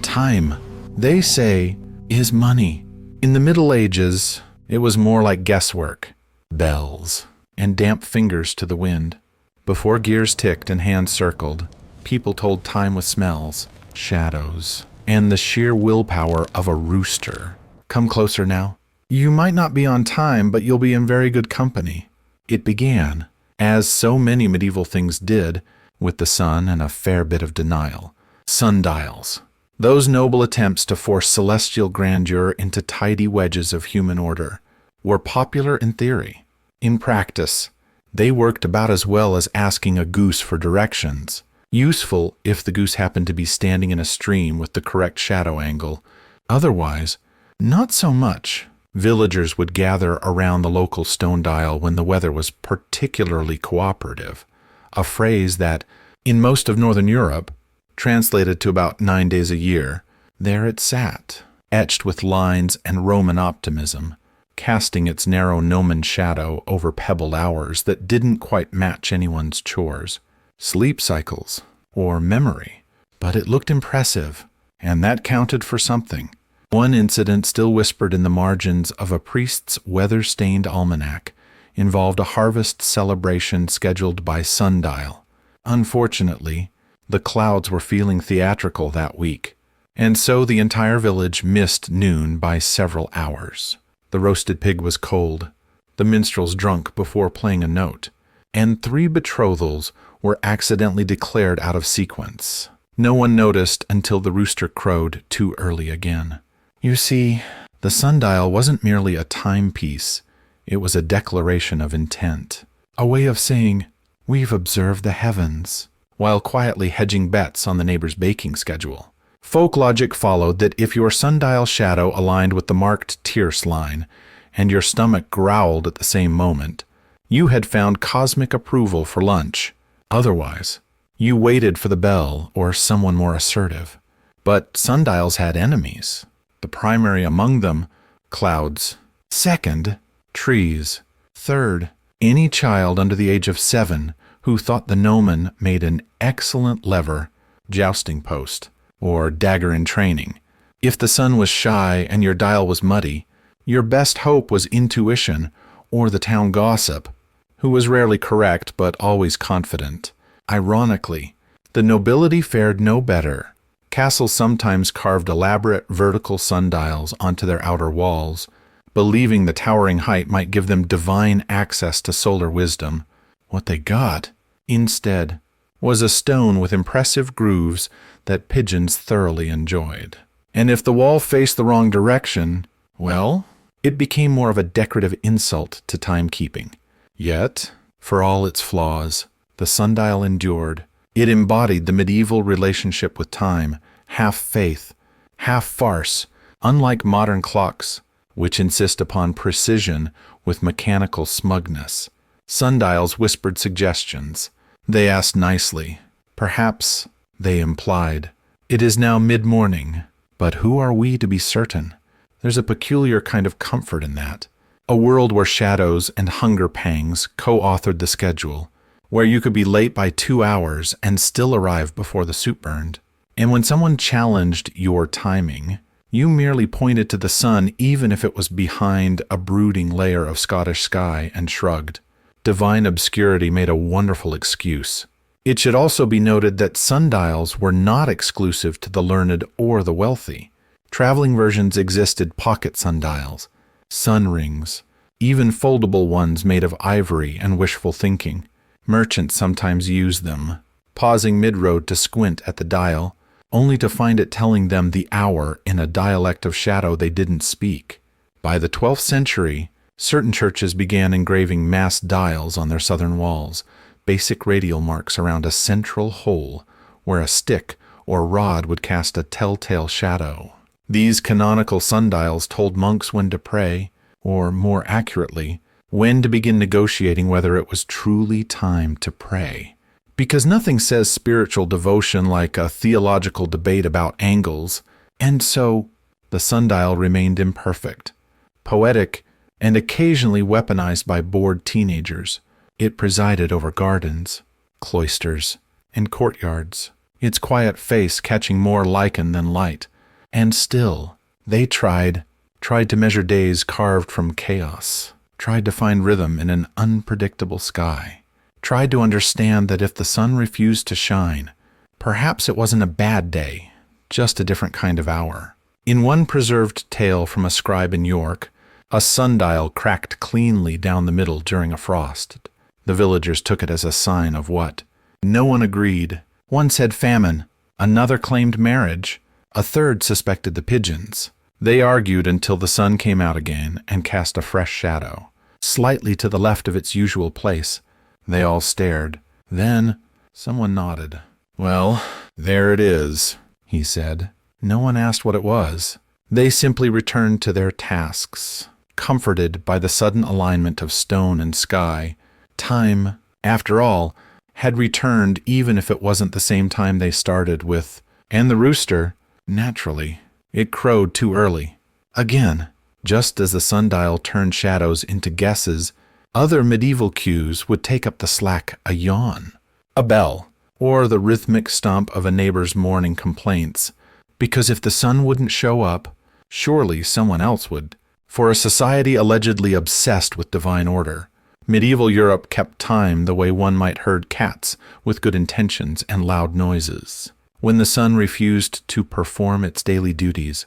Time, they say, is money. In the Middle Ages, it was more like guesswork, bells, and damp fingers to the wind. Before gears ticked and hands circled, people told time with smells, shadows, and the sheer willpower of a rooster. Come closer now. You might not be on time, but you'll be in very good company. It began, as so many medieval things did, with the sun and a fair bit of denial. Sundials. Those noble attempts to force celestial grandeur into tidy wedges of human order were popular in theory. In practice, they worked about as well as asking a goose for directions. Useful if the goose happened to be standing in a stream with the correct shadow angle. Otherwise, not so much. Villagers would gather around the local stone dial when the weather was particularly cooperative, a phrase that, in most of Northern Europe, translated to about 9 days a year. There it sat, etched with lines and Roman optimism, casting its narrow gnomon shadow over pebbled hours that didn't quite match anyone's chores, sleep cycles, or memory. But it looked impressive, and that counted for something. One incident still whispered in the margins of a priest's weather-stained almanac involved a harvest celebration scheduled by sundial. Unfortunately, the clouds were feeling theatrical that week, and so the entire village missed noon by several hours. The roasted pig was cold, the minstrels drunk before playing a note, and 3 betrothals were accidentally declared out of sequence. No one noticed until the rooster crowed too early again. You see, the sundial wasn't merely a timepiece, it was a declaration of intent, a way of saying, "We've observed the heavens," while quietly hedging bets on the neighbor's baking schedule. Folk logic followed that if your sundial shadow aligned with the marked tierce line, and your stomach growled at the same moment, you had found cosmic approval for lunch. Otherwise, you waited for the bell or someone more assertive. But sundials had enemies. The primary among them, clouds. Second, trees. Third, any child under the age of 7 who thought the gnomon made an excellent lever, jousting post, or dagger in training. If the sun was shy and your dial was muddy, your best hope was intuition or the town gossip, who was rarely correct but always confident. Ironically, the nobility fared no better. Castles sometimes carved elaborate vertical sundials onto their outer walls, believing the towering height might give them divine access to solar wisdom. What they got, instead, was a stone with impressive grooves that pigeons thoroughly enjoyed. And if the wall faced the wrong direction, well, it became more of a decorative insult to timekeeping. Yet, for all its flaws, the sundial endured. It embodied the medieval relationship with time, half faith, half farce, unlike modern clocks, which insist upon precision with mechanical smugness. Sundials whispered suggestions. They asked nicely. Perhaps they implied. It is now mid-morning, but who are we to be certain? There's a peculiar kind of comfort in that. A world where shadows and hunger pangs co-authored the schedule, where you could be late by 2 hours and still arrive before the soup burned. And when someone challenged your timing, you merely pointed to the sun even if it was behind a brooding layer of Scottish sky and shrugged. Divine obscurity made a wonderful excuse. It should also be noted that sundials were not exclusive to the learned or the wealthy. Traveling versions existed: pocket sundials, sun rings, even foldable ones made of ivory and wishful thinking. Merchants sometimes used them, pausing mid-road to squint at the dial, only to find it telling them the hour in a dialect of shadow they didn't speak. By the 12th century, certain churches began engraving mass dials on their southern walls, basic radial marks around a central hole where a stick or rod would cast a telltale shadow. These canonical sundials told monks when to pray, or more accurately, when to begin negotiating whether it was truly time to pray. Because nothing says spiritual devotion like a theological debate about angles, and so the sundial remained imperfect, poetic, and occasionally weaponized by bored teenagers. It presided over gardens, cloisters and courtyards, its quiet face catching more lichen than light. And still, they tried to measure days carved from chaos, tried to find rhythm in an unpredictable sky, tried to understand that if the sun refused to shine, perhaps it wasn't a bad day, just a different kind of hour. In one preserved tale from a scribe in York, a sundial cracked cleanly down the middle during a frost. The villagers took it as a sign of what? No one agreed. One said famine, another claimed marriage, a third suspected the pigeons. They argued until the sun came out again and cast a fresh shadow, slightly to the left of its usual place. They all stared. Then someone nodded. "Well, there it is," he said. No one asked what it was. They simply returned to their tasks, comforted by the sudden alignment of stone and sky. Time, after all, had returned even if it wasn't the same time they started with. And the rooster, naturally, it crowed too early. Again, just as the sundial turned shadows into guesses, other medieval cues would take up the slack: a yawn, a bell, or the rhythmic stomp of a neighbor's morning complaints. Because if the sun wouldn't show up, surely someone else would. For a society allegedly obsessed with divine order, medieval Europe kept time the way one might herd cats with good intentions and loud noises. When the sun refused to perform its daily duties,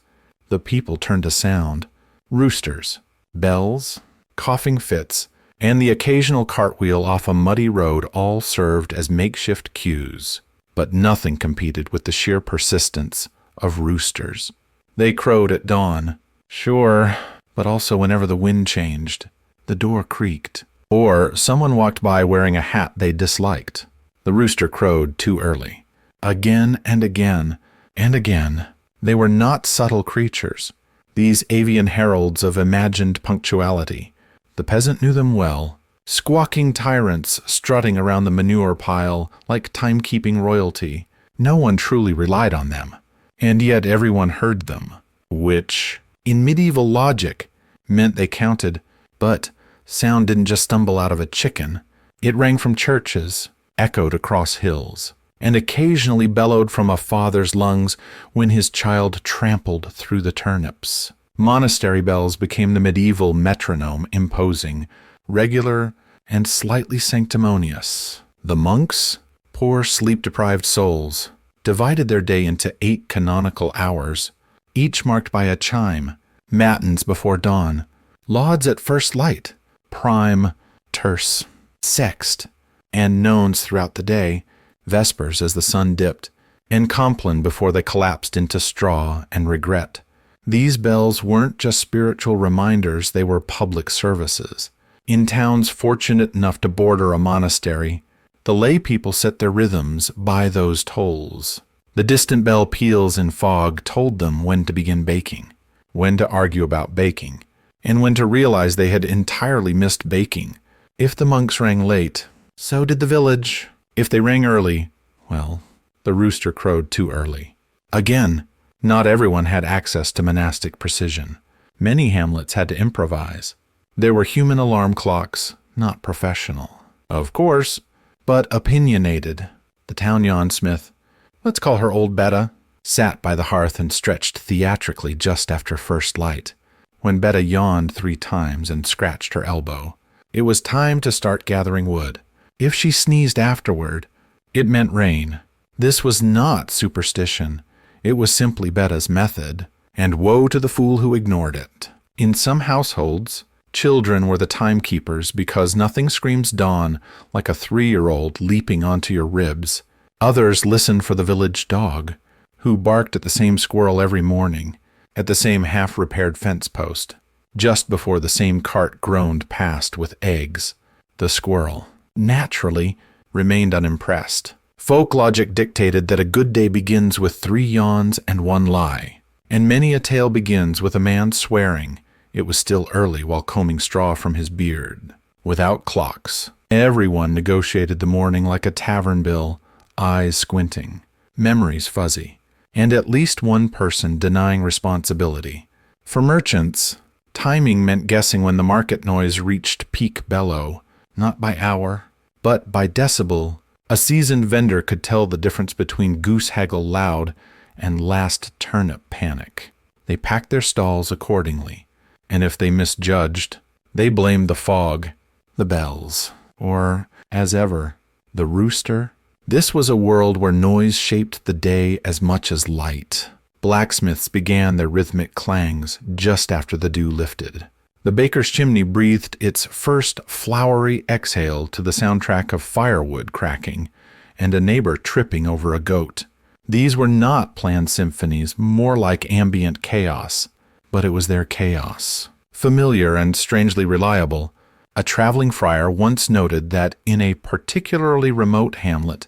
the people turned to sound. Roosters, bells, coughing fits, and the occasional cartwheel off a muddy road all served as makeshift cues. But nothing competed with the sheer persistence of roosters. They crowed at dawn, sure, but also whenever the wind changed, the door creaked, or someone walked by wearing a hat they disliked. The rooster crowed too early. Again and again and again. They were not subtle creatures, these avian heralds of imagined punctuality. The peasant knew them well, squawking tyrants strutting around the manure pile like timekeeping royalty. No one truly relied on them, and yet everyone heard them, which, in medieval logic, meant they counted. But sound didn't just stumble out of a chicken. It rang from churches, echoed across hills, and occasionally bellowed from a father's lungs when his child trampled through the turnips. Monastery bells became the medieval metronome, imposing, regular, and slightly sanctimonious. The monks, poor sleep-deprived souls, divided their day into 8 canonical hours, each marked by a chime: matins before dawn, lauds at first light, prime, terce, sext, and nones throughout the day, vespers as the sun dipped, and compline before they collapsed into straw and regret. These bells weren't just spiritual reminders, they were public services. In towns fortunate enough to border a monastery, the lay people set their rhythms by those tolls. The distant bell peals in fog told them when to begin baking, when to argue about baking, and when to realize they had entirely missed baking. If the monks rang late, so did the village. If they rang early, well, the rooster crowed too early. Again, not everyone had access to monastic precision. Many hamlets had to improvise. There were human alarm clocks, not professional, of course, but opinionated. The town yawn smith, let's call her old Betta, sat by the hearth and stretched theatrically just after first light. When Betta yawned 3 times and scratched her elbow, it was time to start gathering wood. If she sneezed afterward, it meant rain. This was not superstition. It was simply Betta's method, and woe to the fool who ignored it. In some households, children were the timekeepers because nothing screams dawn like a 3-year-old leaping onto your ribs. Others listened for the village dog, who barked at the same squirrel every morning, at the same half-repaired fence post, just before the same cart groaned past with eggs. The squirrel, naturally, remained unimpressed. Folk logic dictated that a good day begins with 3 yawns and 1 lie, and many a tale begins with a man swearing it was still early while combing straw from his beard. Without clocks, everyone negotiated the morning like a tavern bill, eyes squinting, memories fuzzy, and at least one person denying responsibility. For merchants, timing meant guessing when the market noise reached peak bellow, not by hour, but by decibel A seasoned vendor could tell the difference between goose haggle loud and last turnip panic. They packed their stalls accordingly, and if they misjudged, they blamed the fog, the bells, or, as ever, the rooster. This was a world where noise shaped the day as much as light. Blacksmiths began their rhythmic clangs just after the dew lifted. The baker's chimney breathed its first flowery exhale to the soundtrack of firewood cracking and a neighbor tripping over a goat. These were not planned symphonies, more like ambient chaos, but it was their chaos. Familiar and strangely reliable, a traveling friar once noted that in a particularly remote hamlet,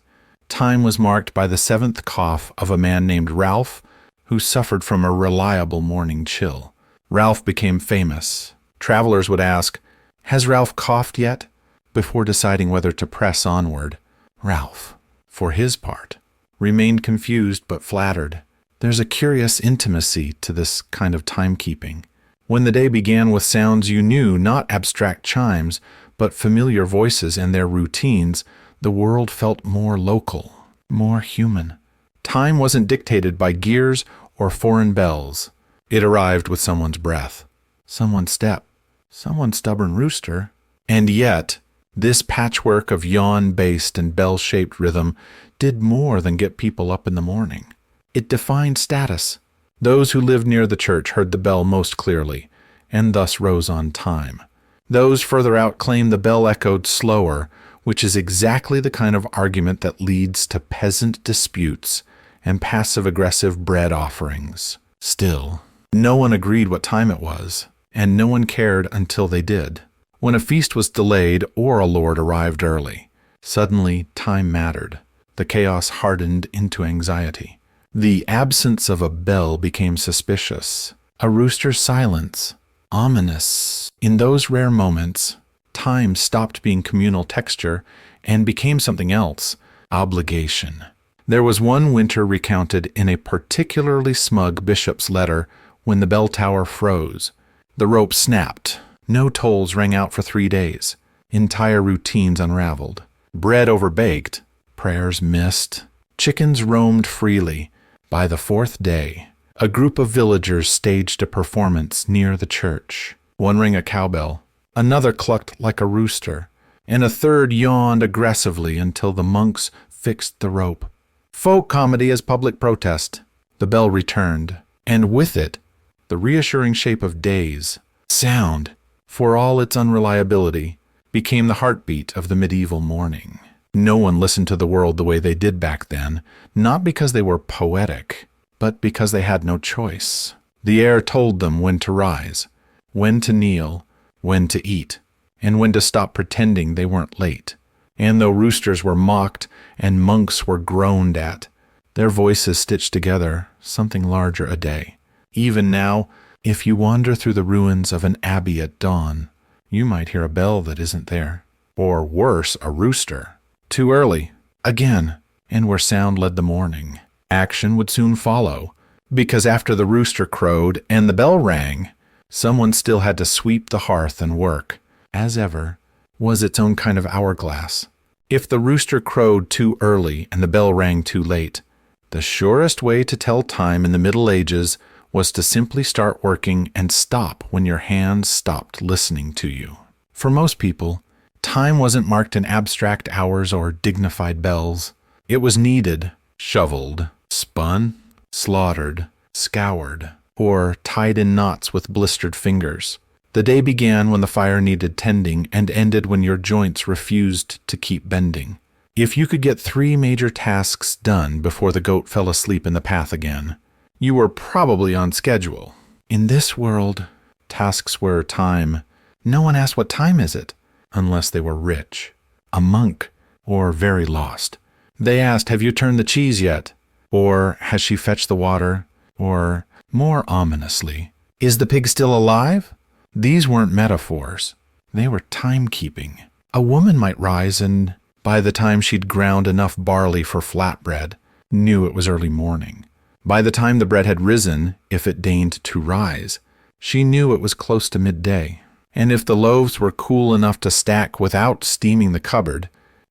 time was marked by the seventh cough of a man named Ralph, who suffered from a reliable morning chill. Ralph became famous. Travelers would ask, "Has Ralph coughed yet?" before deciding whether to press onward. Ralph, for his part, remained confused but flattered. There's a curious intimacy to this kind of timekeeping. When the day began with sounds you knew, not abstract chimes, but familiar voices and their routines, the world felt more local, more human. Time wasn't dictated by gears or foreign bells. It arrived with someone's breath, someone's step, someone's stubborn rooster. And yet, this patchwork of yawn-based and bell-shaped rhythm did more than get people up in the morning. It defined status. Those who lived near the church heard the bell most clearly, and thus rose on time. Those further out claimed the bell echoed slower, which is exactly the kind of argument that leads to peasant disputes and passive-aggressive bread offerings. Still, no one agreed what time it was, and no one cared until they did. When a feast was delayed or a lord arrived early, suddenly time mattered. The chaos hardened into anxiety. The absence of a bell became suspicious. A rooster's silence, ominous. In those rare moments, time stopped being communal texture and became something else, obligation. There was one winter recounted in a particularly smug bishop's letter when the bell tower froze. The rope snapped. No tolls rang out for 3 days. Entire routines unraveled. Bread overbaked. Prayers missed. Chickens roamed freely. By the 4th day, a group of villagers staged a performance near the church. One rang a cowbell, another clucked like a rooster, and a third yawned aggressively until the monks fixed the rope. Folk comedy as public protest. The bell returned, and with it, the reassuring shape of days. Sound, for all its unreliability, became the heartbeat of the medieval morning. No one listened to the world the way they did back then, not because they were poetic, but because they had no choice. The air told them when to rise, when to kneel, when to eat, and when to stop pretending they weren't late. And though roosters were mocked and monks were groaned at, their voices stitched together something larger a day. Even now, if you wander through the ruins of an abbey at dawn, you might hear a bell that isn't there. Or worse, a rooster. Too early, again, and where sound led the morning. Action would soon follow, because after the rooster crowed and the bell rang, someone still had to sweep the hearth and work. As ever, was its own kind of hourglass. If the rooster crowed too early and the bell rang too late, the surest way to tell time in the Middle Ages was to simply start working and stop when your hands stopped listening to you. For most people, time wasn't marked in abstract hours or dignified bells. It was kneaded, shoveled, spun, slaughtered, scoured, or tied in knots with blistered fingers. The day began when the fire needed tending and ended when your joints refused to keep bending. If you could get 3 major tasks done before the goat fell asleep in the path again, you were probably on schedule. In this world, tasks were time. No one asked what time is it, unless they were rich, a monk, or very lost. They asked, "Have you turned the cheese yet?" Or, "Has she fetched the water?" Or, more ominously, "Is the pig still alive?" These weren't metaphors. They were timekeeping. A woman might rise and, by the time she'd ground enough barley for flatbread, knew it was early morning. By the time the bread had risen, if it deigned to rise, she knew it was close to midday. And if the loaves were cool enough to stack without steaming the cupboard,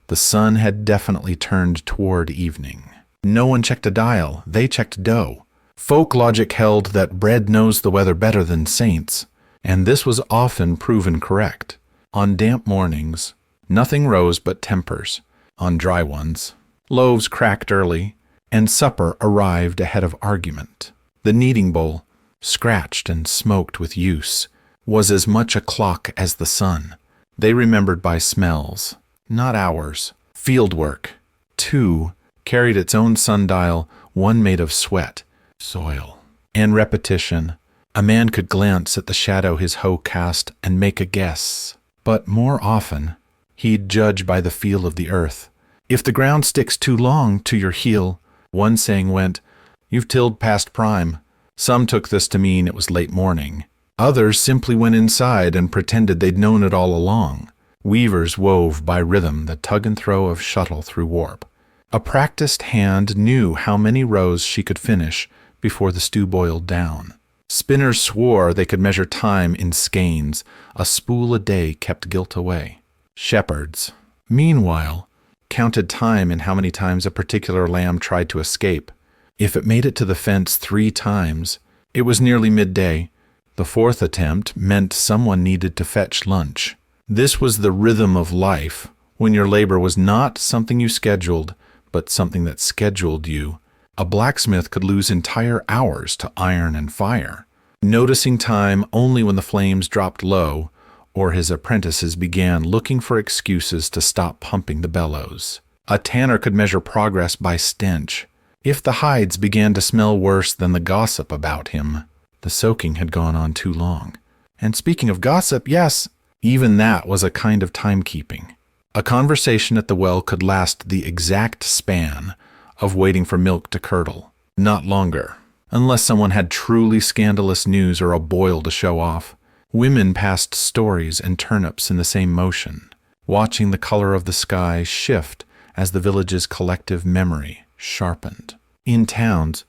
The sun had definitely turned toward evening. No one checked a dial, they checked dough. Folk logic held that bread knows the weather better than saints, and this was often proven correct. On damp mornings, nothing rose but tempers. On dry ones, loaves cracked early, and supper arrived ahead of argument. The kneading bowl, scratched and smoked with use, was as much a clock as the sun. They remembered by smells, not hours. Field work, too, carried its own sundial, one made of sweat, soil, and repetition. A man could glance at the shadow his hoe cast and make a guess. But more often, he'd judge by the feel of the earth. If the ground sticks too long to your heel, one saying went, "You've tilled past prime." Some took this to mean it was late morning. Others simply went inside and pretended they'd known it all along. Weavers wove by rhythm the tug and throw of shuttle through warp. A practiced hand knew how many rows she could finish before the stew boiled down. Spinners swore they could measure time in skeins. A spool a day kept guilt away. Shepherds, meanwhile, counted time in how many times a particular lamb tried to escape. If it made it to the fence 3 times, it was nearly midday. The 4th attempt meant someone needed to fetch lunch. This was the rhythm of life, when your labor was not something you scheduled, but something that scheduled you. A blacksmith could lose entire hours to iron and fire, noticing time only when the flames dropped low, or his apprentices began looking for excuses to stop pumping the bellows. A tanner could measure progress by stench. If the hides began to smell worse than the gossip about him, the soaking had gone on too long. And speaking of gossip, yes, even that was a kind of timekeeping. A conversation at the well could last the exact span of waiting for milk to curdle, not longer, unless someone had truly scandalous news or a boil to show off. Women passed stories and turnips in the same motion, watching the color of the sky shift as the village's collective memory sharpened. In towns,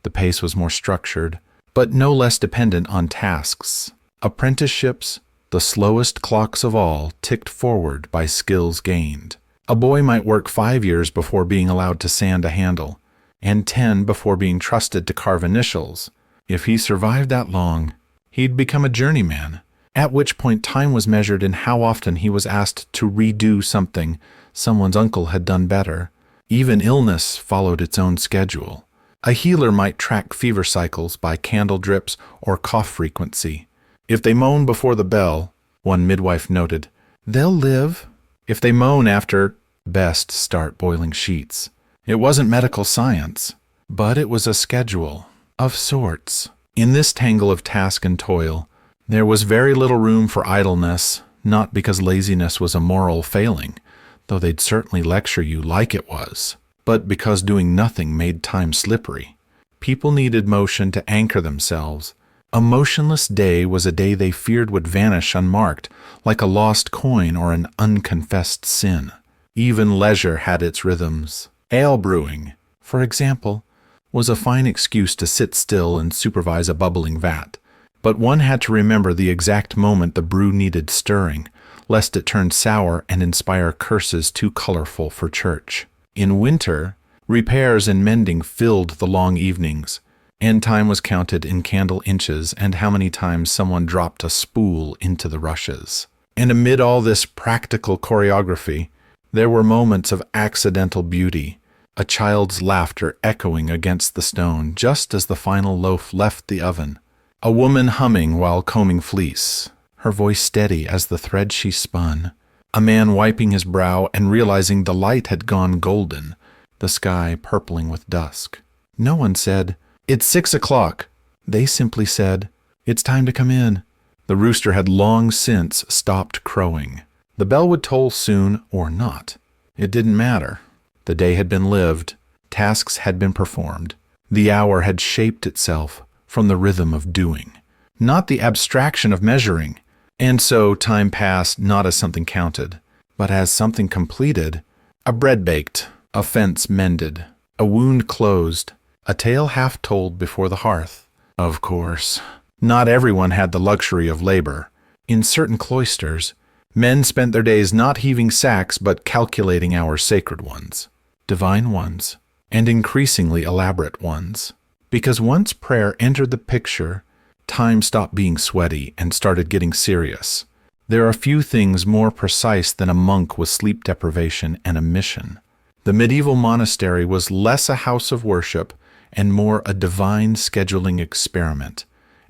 the pace was more structured, but no less dependent on tasks. Apprenticeships, the slowest clocks of all, ticked forward by skills gained. A boy might work 5 years before being allowed to sand a handle, and 10 before being trusted to carve initials. If he survived that long, he'd become a journeyman, at which point time was measured in how often he was asked to redo something someone's uncle had done better. Even illness followed its own schedule. A healer might track fever cycles by candle drips or cough frequency. If they moan before the bell, one midwife noted, they'll live. If they moan after, best start boiling sheets. It wasn't medical science, but it was a schedule, of sorts. In this tangle of task and toil, there was very little room for idleness, not because laziness was a moral failing, though they'd certainly lecture you like it was, but because doing nothing made time slippery. People needed motion to anchor themselves. A motionless day was a day they feared would vanish unmarked, like a lost coin or an unconfessed sin. Even leisure had its rhythms. Ale brewing, for example, was a fine excuse to sit still and supervise a bubbling vat, but one had to remember the exact moment the brew needed stirring, lest it turn sour and inspire curses too colorful for church. In winter, repairs and mending filled the long evenings, and time was counted in candle inches and how many times someone dropped a spool into the rushes. And amid all this practical choreography, there were moments of accidental beauty, a child's laughter echoing against the stone just as the final loaf left the oven, a woman humming while combing fleece, her voice steady as the thread she spun, a man wiping his brow and realizing the light had gone golden, the sky purpling with dusk. No one said, "It's 6 o'clock." They simply said, "It's time to come in." The rooster had long since stopped crowing. The bell would toll soon or not. It didn't matter. The day had been lived. Tasks had been performed. The hour had shaped itself from the rhythm of doing, not the abstraction of measuring. And so time passed not as something counted, but as something completed, a bread baked, a fence mended, a wound closed, a tale half told before the hearth. Of course, not everyone had the luxury of labor. In certain cloisters, Men spent their days not heaving sacks but calculating hours, sacred ones, divine ones, and increasingly elaborate ones. Because once prayer entered the picture, time stopped being sweaty and started getting serious. There are few things more precise than a monk with sleep deprivation and a mission. The medieval monastery was less a house of worship and more a divine scheduling experiment,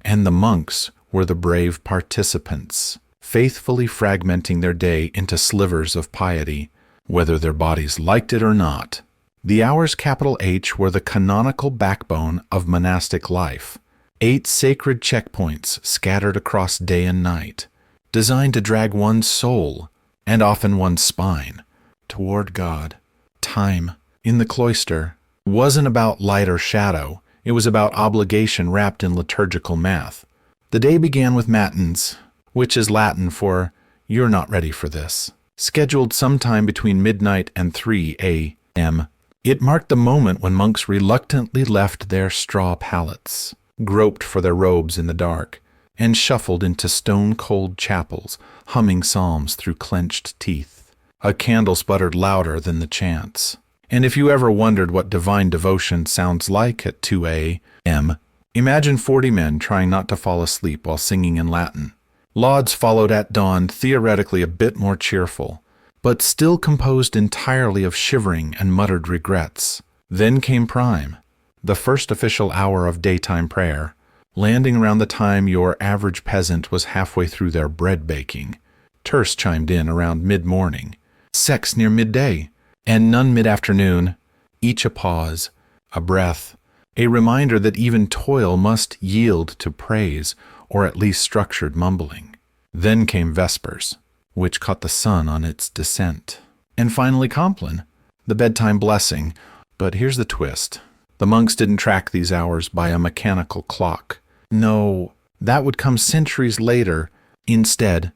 and the monks were the brave participants, faithfully fragmenting their day into slivers of piety, whether their bodies liked it or not. The hours capital H were the canonical backbone of monastic life, 8 sacred checkpoints scattered across day and night, designed to drag one's soul, and often one's spine, toward God. Time, in the cloister, wasn't about light or shadow. It was about obligation wrapped in liturgical math. The day began with matins, which is Latin for "you're not ready for this," scheduled sometime between midnight and 3 a.m. It marked the moment when monks reluctantly left their straw pallets, groped for their robes in the dark, and shuffled into stone-cold chapels, humming psalms through clenched teeth. A candle sputtered louder than the chants. And if you ever wondered what divine devotion sounds like at 2 a.m., imagine 40 men trying not to fall asleep while singing in Latin. Lauds followed at dawn, theoretically a bit more cheerful, but still composed entirely of shivering and muttered regrets. Then came prime, the first official hour of daytime prayer, landing around the time your average peasant was halfway through their bread baking. Terce chimed in around mid-morning, sex near midday, and none mid-afternoon, each a pause, a breath, a reminder that even toil must yield to praise, or at least structured mumbling. Then came vespers, which caught the sun on its descent. And finally Compline, the bedtime blessing. But here's the twist. The monks didn't track these hours by a mechanical clock. No, that would come centuries later. Instead,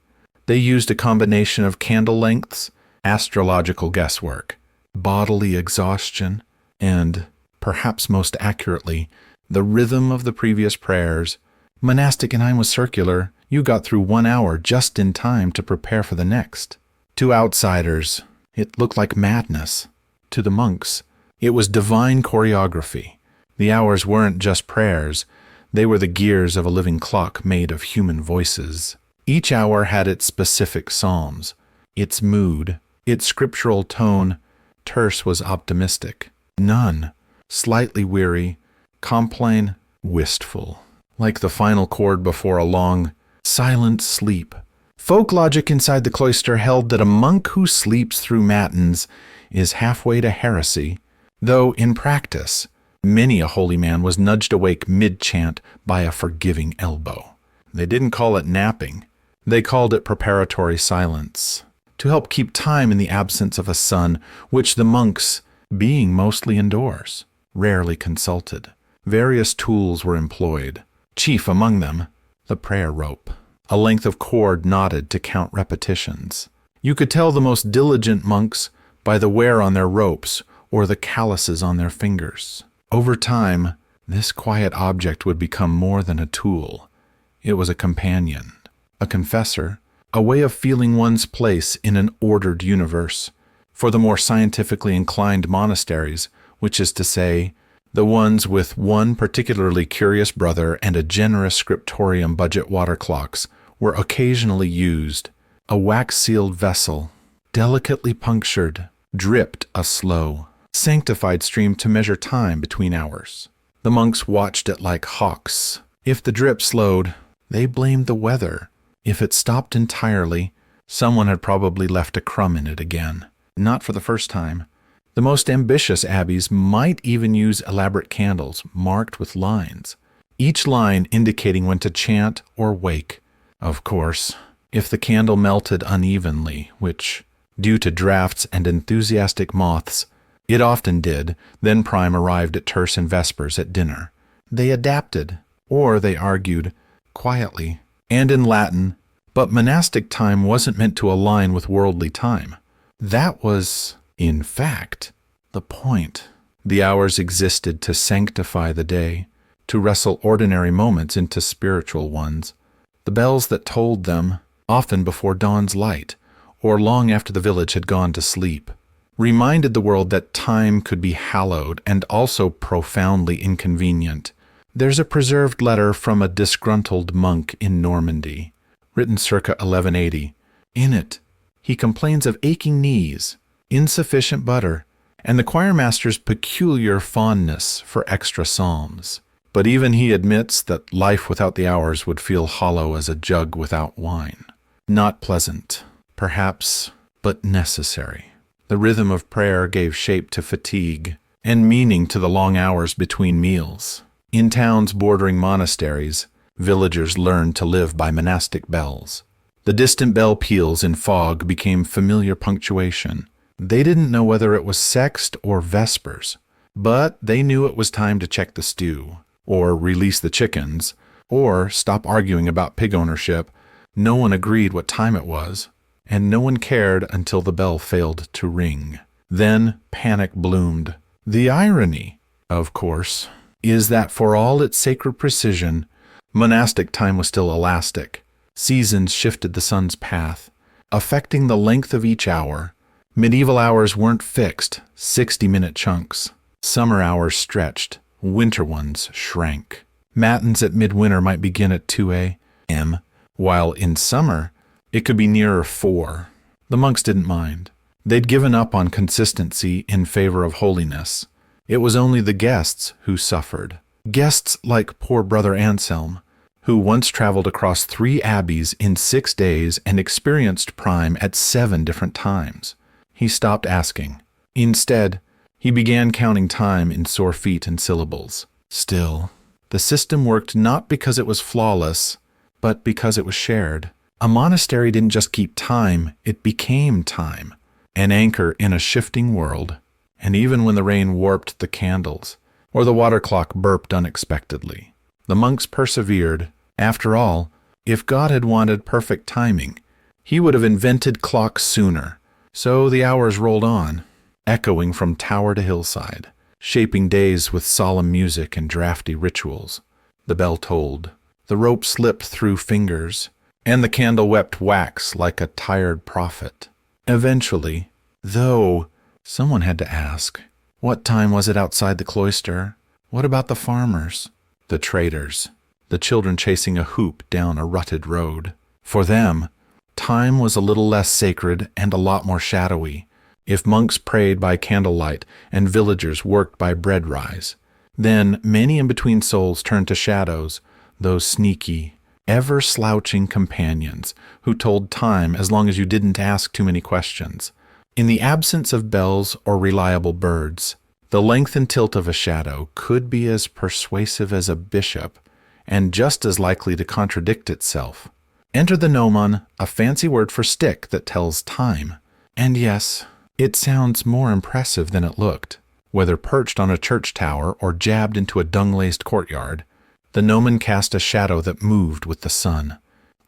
they used a combination of candle lengths, astrological guesswork, bodily exhaustion, and, perhaps most accurately, the rhythm of the previous prayers. Monastic time was circular. You got through 1 hour just in time to prepare for the next. To outsiders, it looked like madness. To the monks, it was divine choreography. The hours weren't just prayers. They were the gears of a living clock made of human voices. Each hour had its specific psalms, its mood, its scriptural tone. Terce was optimistic. None, slightly weary. Compline, wistful, like the final chord before a long, silent sleep. Folk logic inside the cloister held that a monk who sleeps through matins is halfway to heresy, though in practice, many a holy man was nudged awake mid-chant by a forgiving elbow. They didn't call it napping. They called it preparatory silence, to help keep time in the absence of a sun, which the monks, being mostly indoors, rarely consulted. Various tools were employed, chief among them the prayer rope, a length of cord knotted to count repetitions. You could tell the most diligent monks by the wear on their ropes or the calluses on their fingers. Over time, this quiet object would become more than a tool. It was a companion, a confessor, a way of feeling one's place in an ordered universe. For the more scientifically inclined monasteries, which is to say, the ones with one particularly curious brother and a generous scriptorium budget water clocks, were occasionally used. A wax-sealed vessel, delicately punctured, dripped a slow, sanctified stream to measure time between hours. The monks watched it like hawks. If the drip slowed, they blamed the weather. If it stopped entirely, someone had probably left a crumb in it again. Not for the first time. The most ambitious abbeys might even use elaborate candles marked with lines, each line indicating when to chant or wake. Of course, if the candle melted unevenly, which, due to drafts and enthusiastic moths, it often did, then prime arrived at terce and vespers at dinner. They adapted, or they argued, quietly, and in Latin, but monastic time wasn't meant to align with worldly time. That was, in fact, the point. The hours existed to sanctify the day, to wrestle ordinary moments into spiritual ones. The bells that tolled them, often before dawn's light, or long after the village had gone to sleep, reminded the world that time could be hallowed and also profoundly inconvenient. There's a preserved letter from a disgruntled monk in Normandy, written circa 1180. In it, he complains of aching knees, insufficient butter, and the choirmaster's peculiar fondness for extra psalms. But even he admits that life without the hours would feel hollow as a jug without wine. Not pleasant, perhaps, but necessary. The rhythm of prayer gave shape to fatigue and meaning to the long hours between meals. In towns bordering monasteries, villagers learned to live by monastic bells. The distant bell peals in fog became familiar punctuation. They didn't know whether it was sext or vespers, but they knew it was time to check the stew, or release the chickens, or stop arguing about pig ownership. No one agreed what time it was, and no one cared until the bell failed to ring. Then panic bloomed. The irony, of course, is that for all its sacred precision, monastic time was still elastic. Seasons shifted the sun's path, affecting the length of each hour. Medieval hours weren't fixed, 60-minute chunks. Summer hours stretched, winter ones shrank. Matins at midwinter might begin at 2 a.m., while in summer it could be nearer 4. The monks didn't mind. They'd given up on consistency in favor of holiness. It was only the guests who suffered. Guests like poor Brother Anselm, who once traveled across 3 abbeys in 6 days and experienced prime at 7 different times. He stopped asking. Instead, he began counting time in sore feet and syllables. Still, the system worked not because it was flawless, but because it was shared. A monastery didn't just keep time, it became time, an anchor in a shifting world. And even when the rain warped the candles, or the water clock burped unexpectedly, the monks persevered. After all, if God had wanted perfect timing, he would have invented clocks sooner. So the hours rolled on, echoing from tower to hillside, shaping days with solemn music and drafty rituals. The bell tolled, the rope slipped through fingers, and the candle wept wax like a tired prophet. Eventually, though, someone had to ask, what time was it outside the cloister? What about the farmers? The traders, the children chasing a hoop down a rutted road. For them, time was a little less sacred and a lot more shadowy. If monks prayed by candlelight and villagers worked by bread rise, then many in-between souls turned to shadows, those sneaky, ever-slouching companions who told time as long as you didn't ask too many questions. In the absence of bells or reliable birds, the length and tilt of a shadow could be as persuasive as a bishop and just as likely to contradict itself. Enter the gnomon, a fancy word for stick that tells time. And yes, it sounds more impressive than it looked. Whether perched on a church tower or jabbed into a dung-laced courtyard, the gnomon cast a shadow that moved with the sun,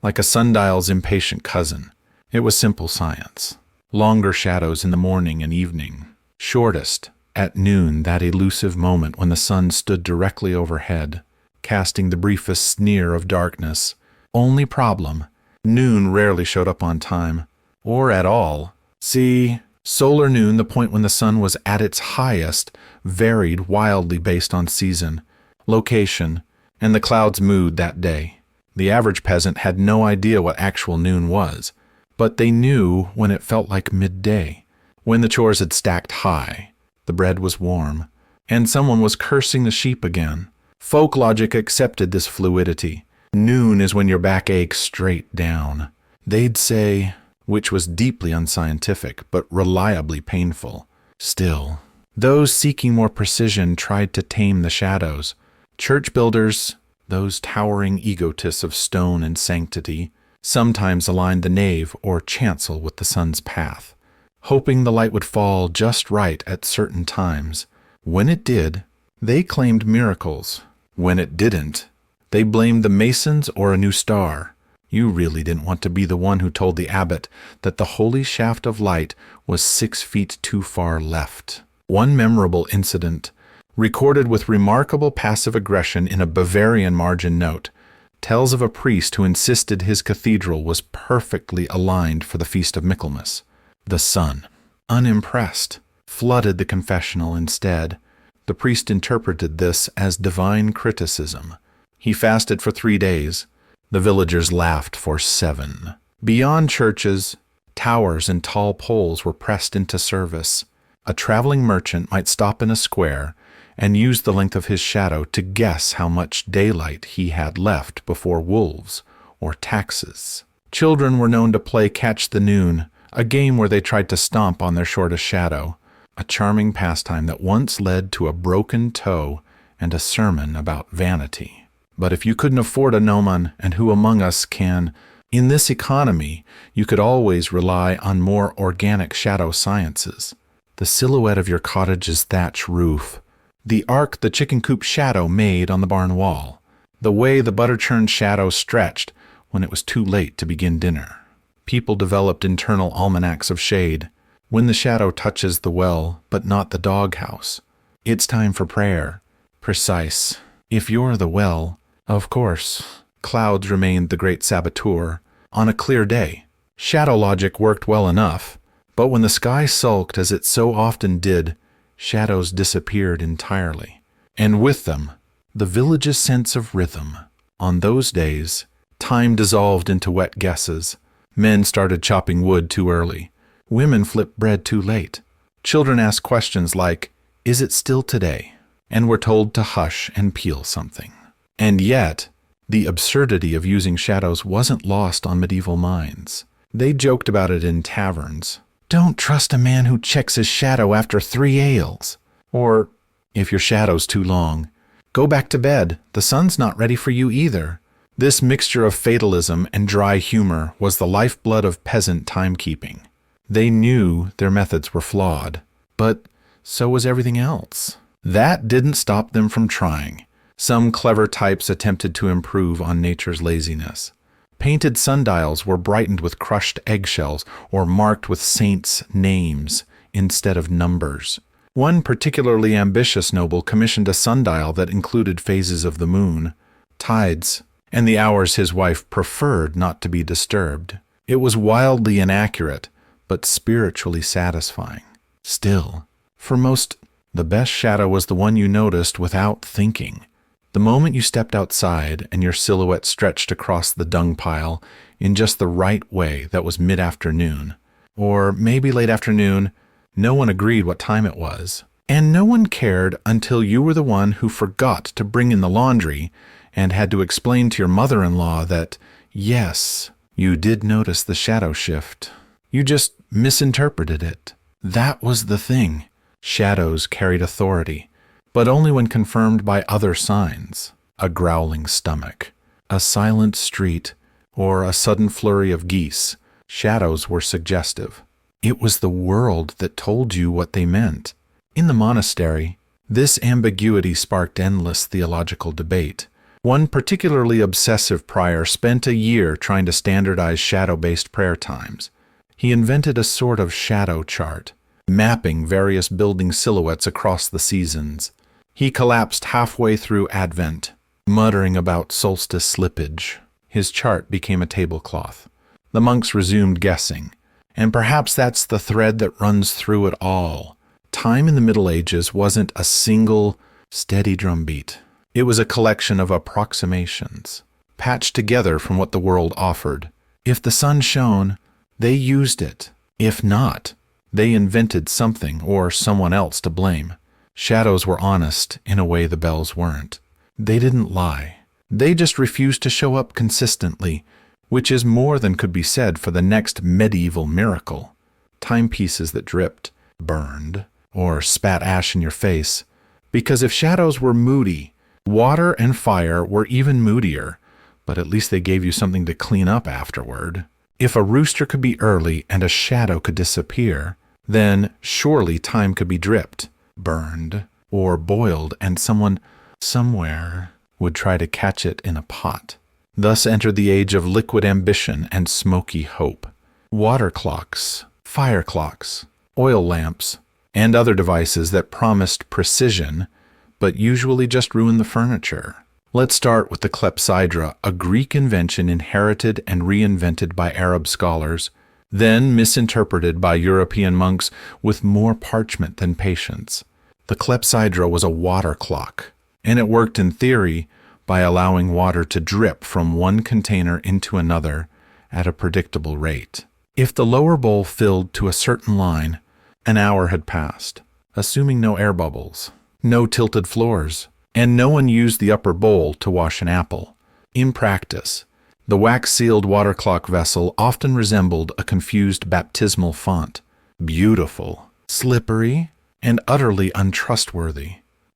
like a sundial's impatient cousin. It was simple science. Longer shadows in the morning and evening. Shortest, at noon, that elusive moment when the sun stood directly overhead, casting the briefest sneer of darkness. Only problem, noon rarely showed up on time, or at all. See, solar noon, the point when the sun was at its highest, varied wildly based on season, location, and the cloud's mood that day. The average peasant had no idea what actual noon was, but they knew when it felt like midday, when the chores had stacked high, the bread was warm, and someone was cursing the sheep again. Folk logic accepted this fluidity. Noon is when your back aches straight down. They'd say, which was deeply unscientific, but reliably painful. Still, those seeking more precision tried to tame the shadows. Church builders, those towering egotists of stone and sanctity, sometimes aligned the nave or chancel with the sun's path, hoping the light would fall just right at certain times. When it did, they claimed miracles. When it didn't, they blamed the masons or a new star. You really didn't want to be the one who told the abbot that the holy shaft of light was 6 feet too far left. One memorable incident, recorded with remarkable passive aggression in a Bavarian margin note, tells of a priest who insisted his cathedral was perfectly aligned for the Feast of Michaelmas. The sun, unimpressed, flooded the confessional instead. The priest interpreted this as divine criticism. He fasted for 3 days. The villagers laughed for 7. Beyond churches, towers and tall poles were pressed into service. A traveling merchant might stop in a square and use the length of his shadow to guess how much daylight he had left before wolves or taxes. Children were known to play Catch the Noon, a game where they tried to stomp on their shortest shadow, a charming pastime that once led to a broken toe and a sermon about vanity. But if you couldn't afford a gnomon, and who among us can, in this economy, you could always rely on more organic shadow sciences. The silhouette of your cottage's thatch roof, the arc the chicken coop shadow made on the barn wall, the way the butter-churned shadow stretched when it was too late to begin dinner. People developed internal almanacs of shade. When the shadow touches the well, but not the doghouse, it's time for prayer. Precise. If you're the well, of course, clouds remained the great saboteur. On a clear day, shadow logic worked well enough, but when the sky sulked as it so often did, shadows disappeared entirely, and with them, the village's sense of rhythm. On those days, time dissolved into wet guesses. Men started chopping wood too early. Women flipped bread too late. Children asked questions like, "Is it still today?" and were told to hush and peel something. And yet, the absurdity of using shadows wasn't lost on medieval minds. They joked about it in taverns. "Don't trust a man who checks his shadow after 3 ales." Or, if your shadow's too long, "Go back to bed, the sun's not ready for you either." This mixture of fatalism and dry humor was the lifeblood of peasant timekeeping. They knew their methods were flawed, but so was everything else. That didn't stop them from trying. Some clever types attempted to improve on nature's laziness. Painted sundials were brightened with crushed eggshells or marked with saints' names instead of numbers. One particularly ambitious noble commissioned a sundial that included phases of the moon, tides, and the hours his wife preferred not to be disturbed. It was wildly inaccurate, but spiritually satisfying. Still, for most, the best shadow was the one you noticed without thinking. The moment you stepped outside and your silhouette stretched across the dung pile in just the right way that was mid-afternoon, or maybe late afternoon, no one agreed what time it was. And no one cared until you were the one who forgot to bring in the laundry and had to explain to your mother-in-law that, yes, you did notice the shadow shift. You just misinterpreted it. That was the thing. Shadows carried authority, but only when confirmed by other signs. A growling stomach, a silent street, or a sudden flurry of geese. Shadows were suggestive. It was the world that told you what they meant. In the monastery, this ambiguity sparked endless theological debate. One particularly obsessive prior spent a year trying to standardize shadow-based prayer times. He invented a sort of shadow chart, mapping various building silhouettes across the seasons. He collapsed halfway through Advent, muttering about solstice slippage. His chart became a tablecloth. The monks resumed guessing, and perhaps that's the thread that runs through it all. Time in the Middle Ages wasn't a single, steady drumbeat. It was a collection of approximations, patched together from what the world offered. If the sun shone, they used it. If not, they invented something or someone else to blame. Shadows were honest in a way the bells weren't. They didn't lie. They just refused to show up consistently, which is more than could be said for the next medieval miracle. Timepieces that dripped, burned, or spat ash in your face. Because if shadows were moody, water and fire were even moodier, but at least they gave you something to clean up afterward. If a rooster could be early and a shadow could disappear, then surely time could be dripped, burned, or boiled, and someone, somewhere, would try to catch it in a pot. Thus entered the age of liquid ambition and smoky hope. Water clocks, fire clocks, oil lamps, and other devices that promised precision, but usually just ruined the furniture. Let's start with the clepsydra, a Greek invention inherited and reinvented by Arab scholars, then misinterpreted by European monks with more parchment than patience. The clepsydra was a water clock, and it worked in theory by allowing water to drip from one container into another at a predictable rate. If the lower bowl filled to a certain line, an hour had passed, assuming no air bubbles, no tilted floors, and no one used the upper bowl to wash an apple. In practice, the wax-sealed water clock vessel often resembled a confused baptismal font, beautiful, slippery, and utterly untrustworthy.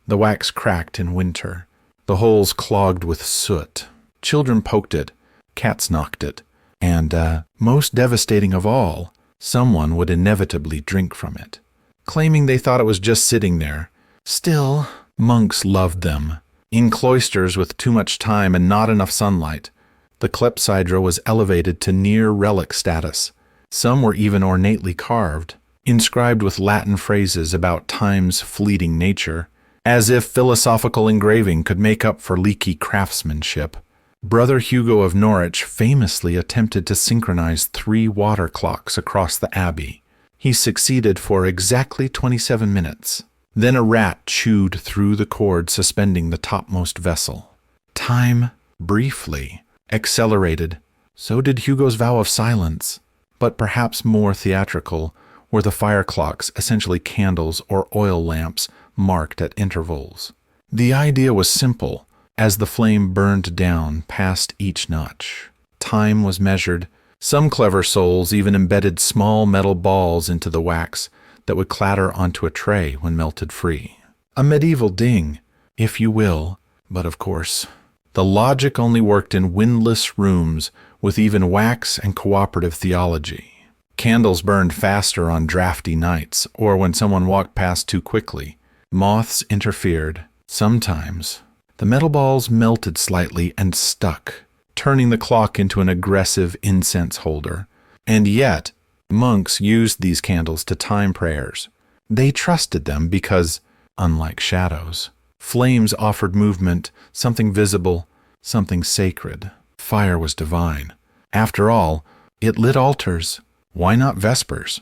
The wax cracked in winter, the holes clogged with soot. Children poked it, cats knocked it, and, most devastating of all, someone would inevitably drink from it, claiming they thought it was just sitting there. Still, monks loved them. In cloisters with too much time and not enough sunlight, the clepsydra was elevated to near relic status. Some were even ornately carved, inscribed with Latin phrases about time's fleeting nature, as if philosophical engraving could make up for leaky craftsmanship. Brother Hugo of Norwich famously attempted to synchronize 3 water clocks across the abbey. He succeeded for exactly 27 minutes. Then a rat chewed through the cord suspending the topmost vessel. Time, briefly, accelerated. So did Hugo's vow of silence. But perhaps more theatrical were the fire clocks, essentially candles or oil lamps, marked at intervals. The idea was simple. As the flame burned down past each notch, time was measured. Some clever souls even embedded small metal balls into the wax that would clatter onto a tray when melted free. A medieval ding, if you will, but of course, the logic only worked in windless rooms with even wax and cooperative theology. Candles burned faster on drafty nights or when someone walked past too quickly. Moths interfered. Sometimes the metal balls melted slightly and stuck, turning the clock into an aggressive incense holder. And yet, monks used these candles to time prayers. They trusted them because, unlike shadows, flames offered movement, something visible, something sacred. Fire was divine. After all, it lit altars. Why not vespers?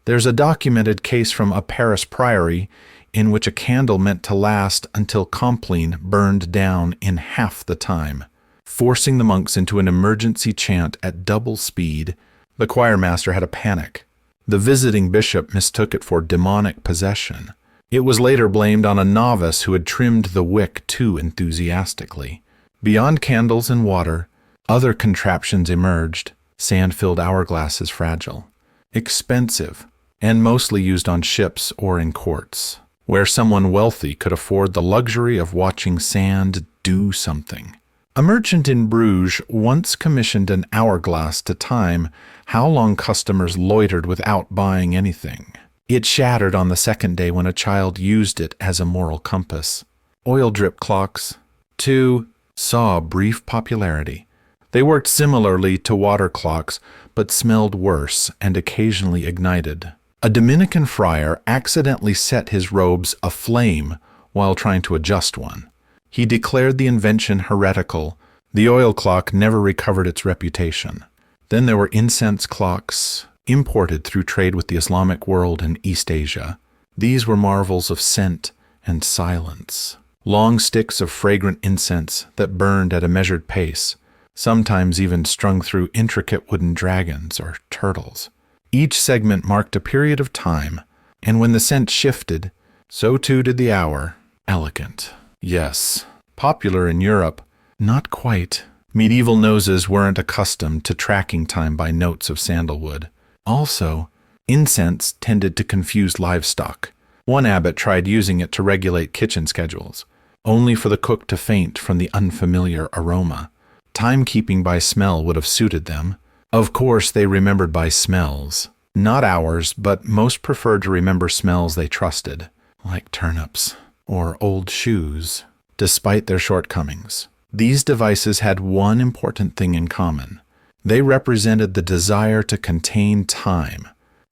There's a documented case from a Paris priory in which a candle meant to last until Compline burned down in half the time, forcing the monks into an emergency chant at double speed. The choirmaster had a panic. The visiting bishop mistook it for demonic possession. It was later blamed on a novice who had trimmed the wick too enthusiastically. Beyond candles and water, other contraptions emerged, sand-filled hourglasses fragile, expensive, and mostly used on ships or in courts, where someone wealthy could afford the luxury of watching sand do something. A merchant in Bruges once commissioned an hourglass to time how long customers loitered without buying anything. It shattered on the second day when a child used it as a moral compass. Oil drip clocks, too, saw brief popularity. They worked similarly to water clocks, but smelled worse and occasionally ignited. A Dominican friar accidentally set his robes aflame while trying to adjust one. He declared the invention heretical. The oil clock never recovered its reputation. Then there were incense clocks, imported through trade with the Islamic world and East Asia. These were marvels of scent and silence. Long sticks of fragrant incense that burned at a measured pace, sometimes even strung through intricate wooden dragons or turtles. Each segment marked a period of time, and when the scent shifted, so too did the hour. Elegant. Yes, popular in Europe. Not quite. Medieval noses weren't accustomed to tracking time by notes of sandalwood. Also, incense tended to confuse livestock. One abbot tried using it to regulate kitchen schedules, only for the cook to faint from the unfamiliar aroma. Timekeeping by smell would have suited them. Of course, they remembered by smells. Not hours, but most preferred to remember smells they trusted, like turnips or old shoes. Despite their shortcomings, these devices had one important thing in common. They represented the desire to contain time,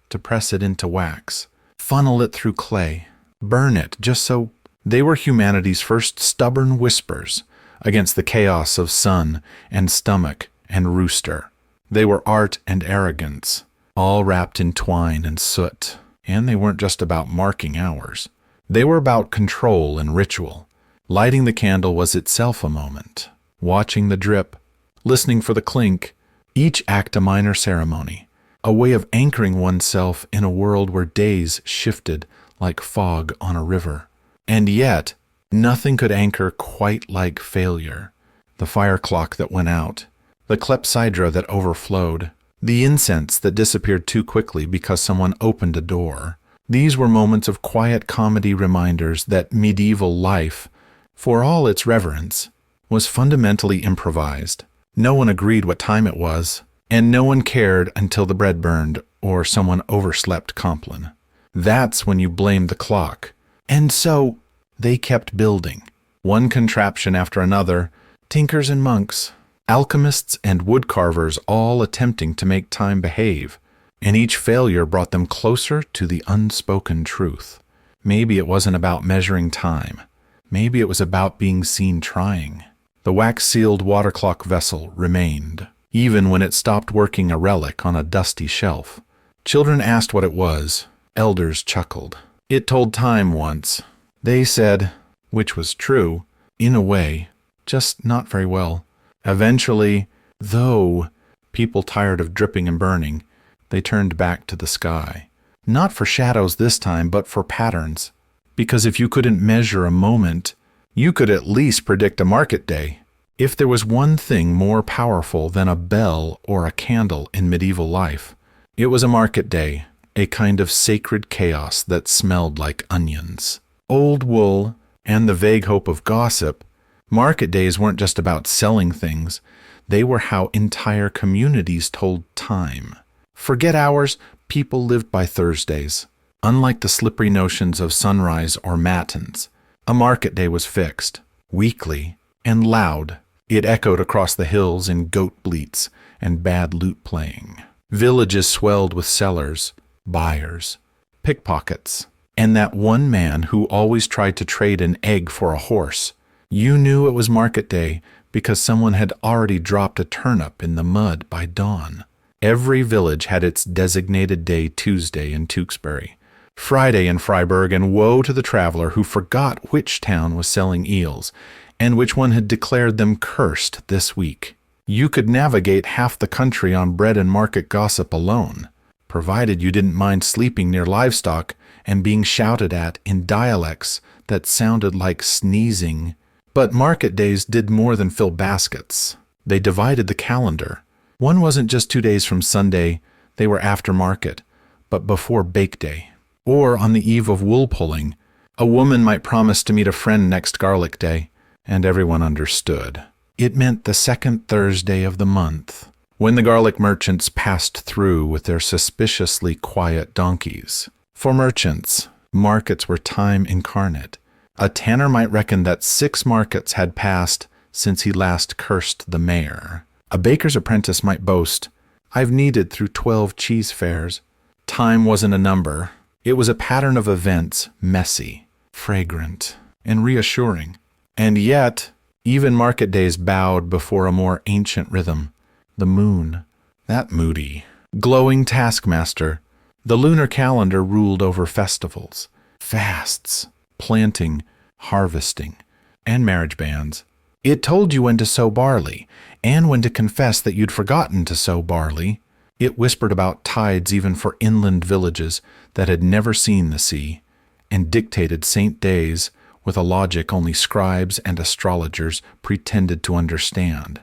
to press it into wax, funnel it through clay, burn it just so. They were humanity's first stubborn whispers against the chaos of sun and stomach and rooster. They were art and arrogance, all wrapped in twine and soot. And they weren't just about marking hours. They were about control and ritual. Lighting the candle was itself a moment. Watching the drip, listening for the clink, each act a minor ceremony, a way of anchoring oneself in a world where days shifted like fog on a river. And yet, nothing could anchor quite like failure. The fire clock that went out, the clepsydra that overflowed, the incense that disappeared too quickly because someone opened a door. These were moments of quiet comedy reminders that medieval life, for all its reverence, was fundamentally improvised. No one agreed what time it was, and no one cared until the bread burned or someone overslept Compline. That's when you blamed the clock. And so they kept building, one contraption after another, tinkers and monks, alchemists and woodcarvers all attempting to make time behave, and each failure brought them closer to the unspoken truth. Maybe it wasn't about measuring time. Maybe it was about being seen trying. The wax-sealed water clock vessel remained, even when it stopped working, a relic on a dusty shelf. Children asked what it was. Elders chuckled. It told time once. They said, which was true, in a way, just not very well. Eventually, though, people tired of dripping and burning, they turned back to the sky. Not for shadows this time, but for patterns. Because if you couldn't measure a moment, you could at least predict a market day. If there was one thing more powerful than a bell or a candle in medieval life, it was a market day, a kind of sacred chaos that smelled like onions. Old wool and the vague hope of gossip. Market days weren't just about selling things. They were how entire communities told time. Forget hours, people lived by Thursdays. Unlike the slippery notions of sunrise or matins, a market day was fixed, weekly, and loud. It echoed across the hills in goat bleats and bad lute playing. Villages swelled with sellers, buyers, pickpockets, and that one man who always tried to trade an egg for a horse. You knew it was market day because someone had already dropped a turnip in the mud by dawn. Every village had its designated day: Tuesday in Tewkesbury, Friday in Freiburg, and woe to the traveler who forgot which town was selling eels and which one had declared them cursed this week. You could navigate half the country on bread and market gossip alone, provided you didn't mind sleeping near livestock and being shouted at in dialects that sounded like sneezing. But market days did more than fill baskets. They divided the calendar. One wasn't just 2 days from Sunday, they were after market, but before bake day. Or on the eve of wool pulling, a woman might promise to meet a friend next garlic day, and everyone understood. It meant the second Thursday of the month, when the garlic merchants passed through with their suspiciously quiet donkeys. For merchants, markets were time incarnate. A tanner might reckon that 6 markets had passed since he last cursed the mayor. A baker's apprentice might boast, "I've kneaded through 12 cheese fairs." Time wasn't a number. It was a pattern of events, messy, fragrant, and reassuring. And yet, even market days bowed before a more ancient rhythm. The moon, that moody, glowing taskmaster. The lunar calendar ruled over festivals, fasts, planting, harvesting, and marriage banns. It told you when to sow barley, and when to confess that you'd forgotten to sow barley. It whispered about tides even for inland villages that had never seen the sea, and dictated saint days with a logic only scribes and astrologers pretended to understand.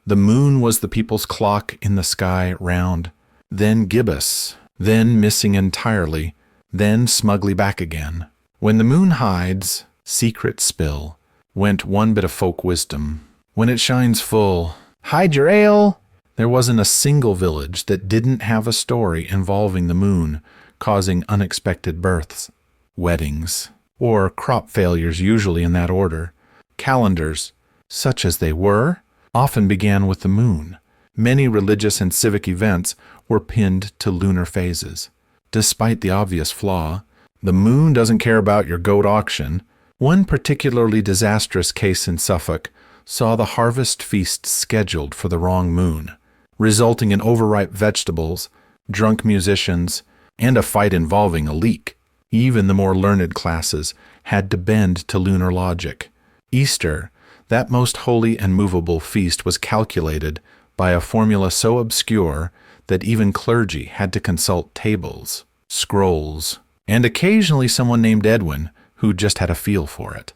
The moon was the people's clock in the sky round, then gibbous, then missing entirely, then smugly back again. When the moon hides, secret spill, went one bit of folk wisdom. When it shines full, hide your ale! There wasn't a single village that didn't have a story involving the moon, causing unexpected births, weddings, or crop failures, usually in that order. Calendars, such as they were, often began with the moon. Many religious and civic events were pinned to lunar phases. Despite the obvious flaw, the moon doesn't care about your goat auction. One particularly disastrous case in Suffolk saw the harvest feast scheduled for the wrong moon, resulting in overripe vegetables, drunk musicians, and a fight involving a leak. Even the more learned classes had to bend to lunar logic. Easter, that most holy and movable feast, was calculated by a formula so obscure that even clergy had to consult tables, scrolls, and occasionally someone named Edwin who just had a feel for it.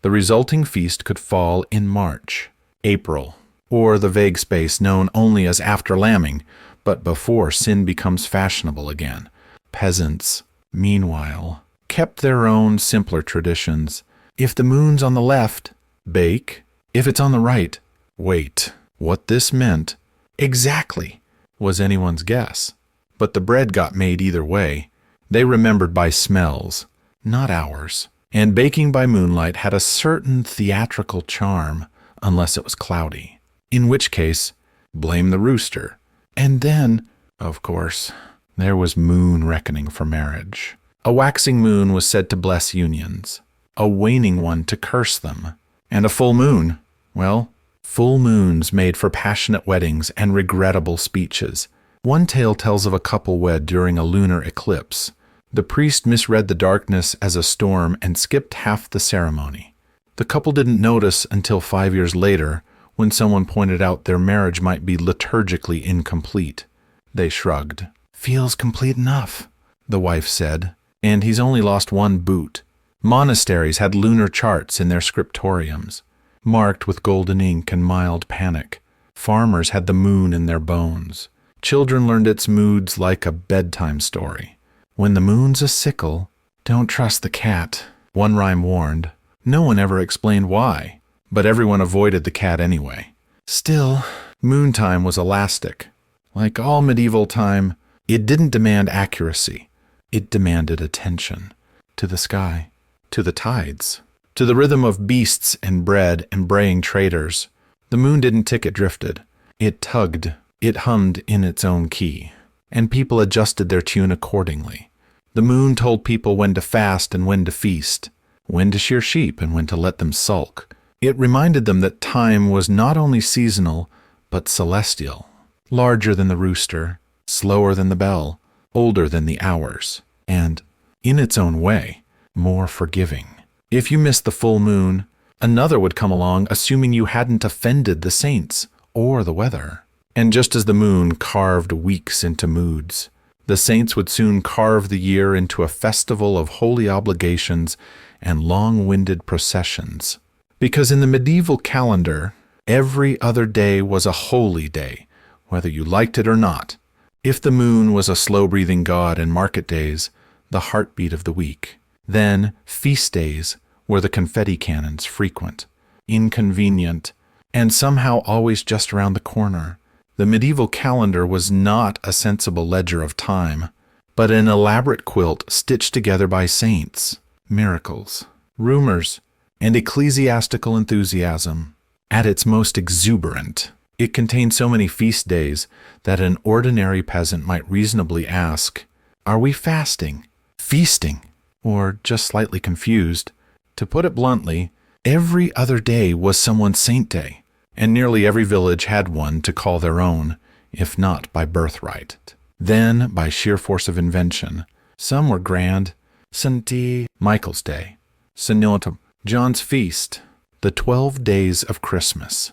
The resulting feast could fall in March, April, or the vague space known only as after lambing, but before sin becomes fashionable again. Peasants, meanwhile, kept their own simpler traditions. If the moon's on the left, bake. If it's on the right, wait. What this meant exactly was anyone's guess. But the bread got made either way. They remembered by smells, not hours. And baking by moonlight had a certain theatrical charm, unless it was cloudy. In which case, blame the rooster. And then, of course, there was moon reckoning for marriage. A waxing moon was said to bless unions, a waning one to curse them, and a full moon, well, full moons made for passionate weddings and regrettable speeches. One tale tells of a couple wed during a lunar eclipse. The priest misread the darkness as a storm and skipped half the ceremony. The couple didn't notice until 5 years later, when someone pointed out their marriage might be liturgically incomplete. They shrugged. "Feels complete enough," the wife said, "and he's only lost one boot." Monasteries had lunar charts in their scriptoriums, marked with golden ink and mild panic. Farmers had the moon in their bones. Children learned its moods like a bedtime story. "When the moon's a sickle, don't trust the cat," one rhyme warned. No one ever explained why, but everyone avoided the cat anyway. Still, moontime was elastic. Like all medieval time, it didn't demand accuracy. It demanded attention. To the sky, to the tides, to the rhythm of beasts and bread and braying traders. The moon didn't tick, it drifted. It tugged, it hummed in its own key, and people adjusted their tune accordingly. The moon told people when to fast and when to feast, when to shear sheep and when to let them sulk. It reminded them that time was not only seasonal, but celestial, larger than the rooster, slower than the bell, older than the hours, and, in its own way, more forgiving. If you missed the full moon, another would come along assuming you hadn't offended the saints or the weather. And just as the moon carved weeks into moods, the saints would soon carve the year into a festival of holy obligations and long-winded processions. Because in the medieval calendar, every other day was a holy day, whether you liked it or not. If the moon was a slow-breathing god in market days, the heartbeat of the week, then feast days were the confetti cannons frequent, inconvenient, and somehow always just around the corner. The medieval calendar was not a sensible ledger of time, but an elaborate quilt stitched together by saints, miracles, rumors, and ecclesiastical enthusiasm. At its most exuberant, it contained so many feast days that an ordinary peasant might reasonably ask, "Are we fasting, feasting, or just slightly confused?" To put it bluntly, every other day was someone's saint day, and nearly every village had one to call their own, if not by birthright, then by sheer force of invention. Some were grand, Santi, Michael's Day, Senotum, John's Feast, the 12 days of Christmas,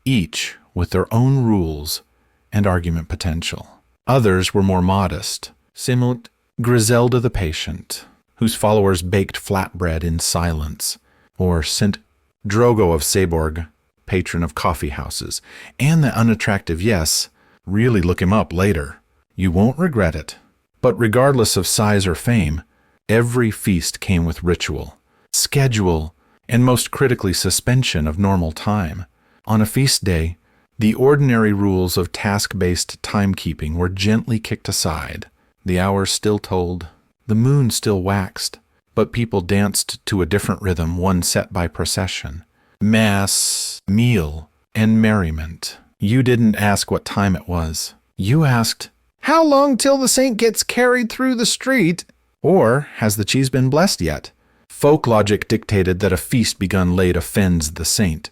each with their own rules and argument potential. Others were more modest, Simut, Griselda the Patient, whose followers baked flatbread in silence, or St. Drogo of Seborg, patron of coffee houses, and the unattractive, yes, really look him up later. You won't regret it. But regardless of size or fame, every feast came with ritual, schedule, and most critically suspension of normal time. On a feast day, the ordinary rules of task-based timekeeping were gently kicked aside. The hours still told, the moon still waxed, but people danced to a different rhythm, one set by procession. Mass, meal, and merriment. You didn't ask what time it was. You asked, "How long till the saint gets carried through the street?" Or, "Has the cheese been blessed yet?" Folk logic dictated that a feast begun late offends the saint,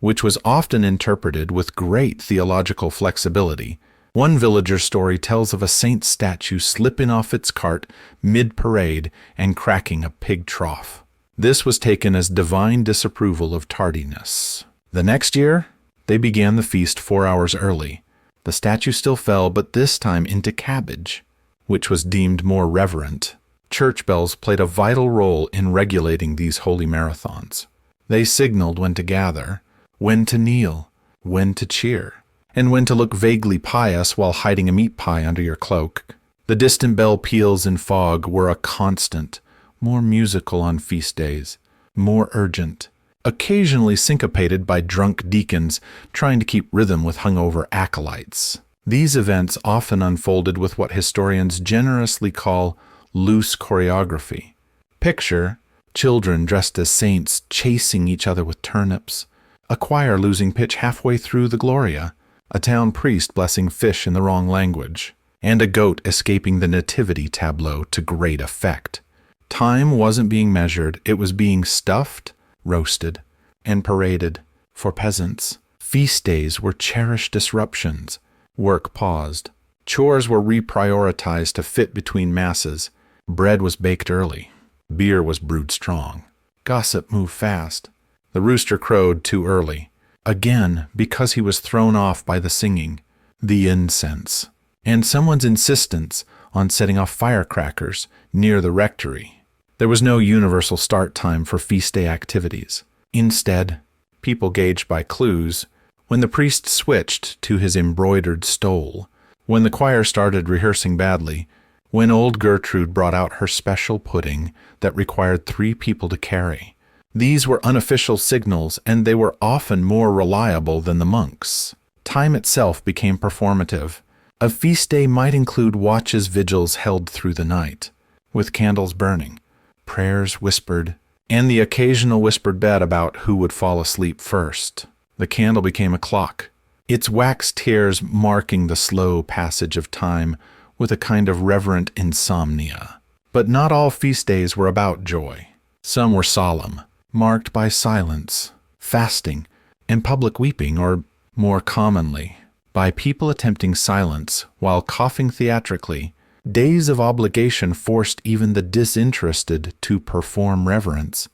which was often interpreted with great theological flexibility. One villager story tells of a saint statue slipping off its cart mid-parade and cracking a pig trough. This was taken as divine disapproval of tardiness. The next year, they began the feast 4 hours early. The statue still fell, but this time into cabbage, which was deemed more reverent. Church bells played a vital role in regulating these holy marathons. They signaled when to gather, when to kneel, when to cheer, and when to look vaguely pious while hiding a meat pie under your cloak. The distant bell peals in fog were a constant, more musical on feast days, more urgent, occasionally syncopated by drunk deacons trying to keep rhythm with hungover acolytes. These events often unfolded with what historians generously call loose choreography. Picture children dressed as saints chasing each other with turnips, a choir losing pitch halfway through the Gloria, a town priest blessing fish in the wrong language, and a goat escaping the nativity tableau to great effect. Time wasn't being measured, it was being stuffed, roasted, and paraded. For peasants, feast days were cherished disruptions. Work paused. Chores were reprioritized to fit between masses. Bread was baked early. Beer was brewed strong. Gossip moved fast. The rooster crowed too early. Again, because he was thrown off by the singing, the incense, and someone's insistence on setting off firecrackers near the rectory. There was no universal start time for feast day activities. Instead, people gauged by clues when the priest switched to his embroidered stole, when the choir started rehearsing badly, when old Gertrude brought out her special pudding that required 3 people to carry. These were unofficial signals, and they were often more reliable than the monks. Time itself became performative. A feast day might include watches, vigils held through the night, with candles burning, prayers whispered, and the occasional whispered bet about who would fall asleep first. The candle became a clock, its wax tears marking the slow passage of time with a kind of reverent insomnia. But not all feast days were about joy. Some were solemn, marked by silence, fasting, and public weeping, or, more commonly, by people attempting silence while coughing theatrically. Days of obligation forced even the disinterested to perform reverence,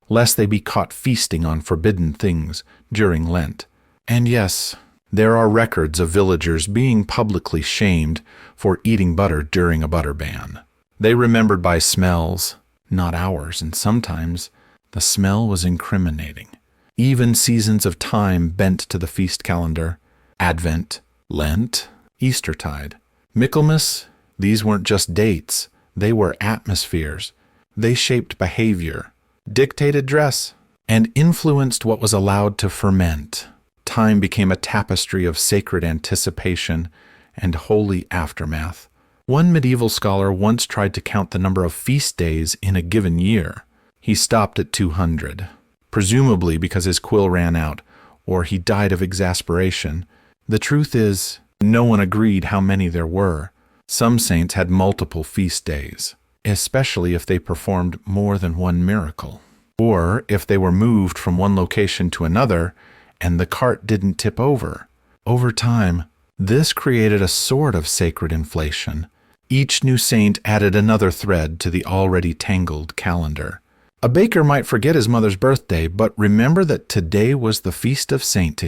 lest they be caught feasting on forbidden things during Lent. And yes, there are records of villagers being publicly shamed for eating butter during a butter ban. They remembered by smells, not hours, and sometimes the smell was incriminating. Even seasons of time bent to the feast calendar: Advent, Lent, Eastertide, Michaelmas. These weren't just dates, they were atmospheres. They shaped behavior, dictated dress, and influenced what was allowed to ferment. Time became a tapestry of sacred anticipation and holy aftermath. One medieval scholar once tried to count the number of feast days in a given year. He stopped at 200, presumably because his quill ran out, or he died of exasperation. The truth is, no one agreed how many there were. Some saints had multiple feast days, especially if they performed more than one miracle, or if they were moved from one location to another and the cart didn't tip over. Over time, this created a sort of sacred inflation. Each new saint added another thread to the already tangled calendar. A baker might forget his mother's birthday, but remember that today was the feast of Saint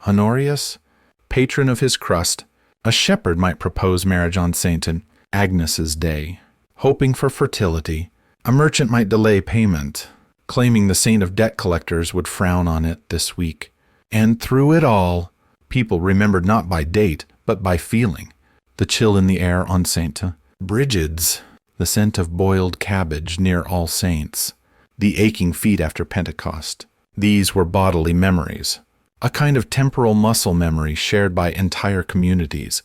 Honorius, patron of his crust. A shepherd might propose marriage on Saint Agnes's day, hoping for fertility. A merchant might delay payment, claiming the saint of debt collectors would frown on it this week. And through it all, people remembered not by date, but by feeling. The chill in the air on Saint Brigid's, the scent of boiled cabbage near All Saints, the aching feet after Pentecost. These were bodily memories, a kind of temporal muscle memory shared by entire communities,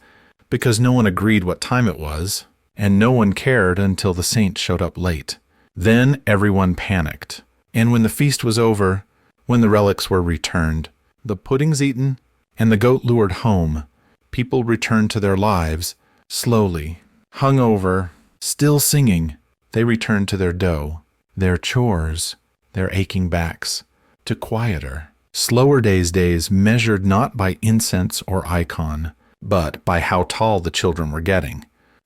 because no one agreed what time it was, and no one cared until the saint showed up late. Then everyone panicked, and when the feast was over, when the relics were returned, the puddings eaten, and the goat lured home, people returned to their lives, slowly, hungover, still singing. They returned to their dough, their chores, their aching backs, to quieter, Slower days measured not by incense or icon, but by how tall the children were getting.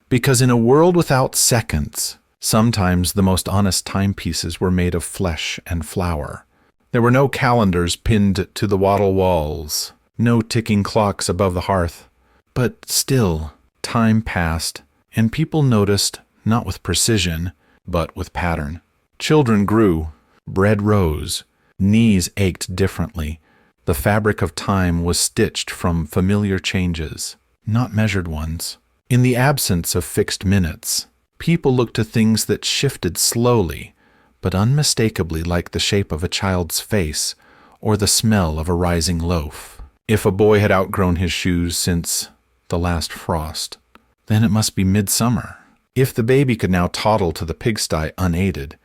Because in a world without seconds, sometimes the most honest timepieces were made of flesh and flour. There were no calendars pinned to the wattle walls, no ticking clocks above the hearth. But still, time passed, and people noticed, not with precision, but with pattern. Children grew, bread rose, knees ached differently. The fabric of time was stitched from familiar changes, not measured ones. In the absence of fixed minutes, people looked to things that shifted slowly, but unmistakably like the shape of a child's face or the smell of a rising loaf. If a boy had outgrown his shoes since the last frost, then it must be midsummer. If the baby could now toddle to the pigsty unaided,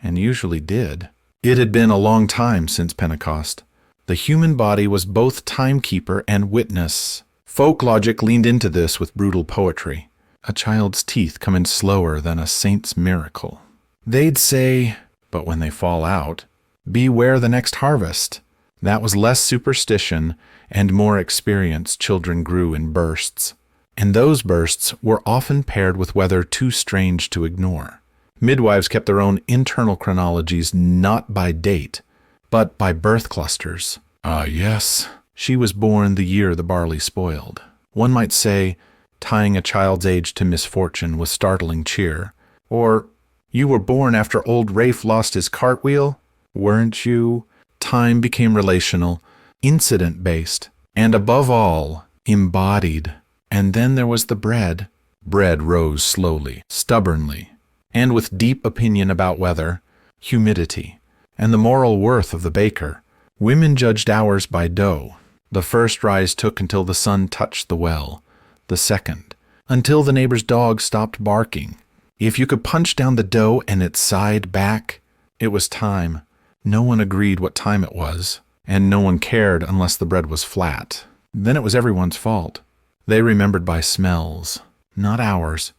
and usually did, it had been a long time since Pentecost. The human body was both timekeeper and witness. Folk logic leaned into this with brutal poetry. A child's teeth come in slower than a saint's miracle. They'd say, but when they fall out, beware the next harvest. That was less superstition and more experience. Children grew in bursts. And those bursts were often paired with weather too strange to ignore. Midwives kept their own internal chronologies not by date, but by birth clusters. Yes, she was born the year the barley spoiled. One might say, tying a child's age to misfortune with startling cheer. Or, you were born after old Ralph lost his cartwheel, weren't you? Time became relational, incident-based, and above all, embodied. And then there was the bread. Bread rose slowly, stubbornly, and with deep opinion about weather, humidity, and the moral worth of the baker. Women judged hours by dough. The first rise took until the sun touched the well, the second, until the neighbor's dog stopped barking. If you could punch down the dough and it sighed back, it was time. No one agreed what time it was, and no one cared unless the bread was flat. Then it was everyone's fault. They remembered by smells, not hours,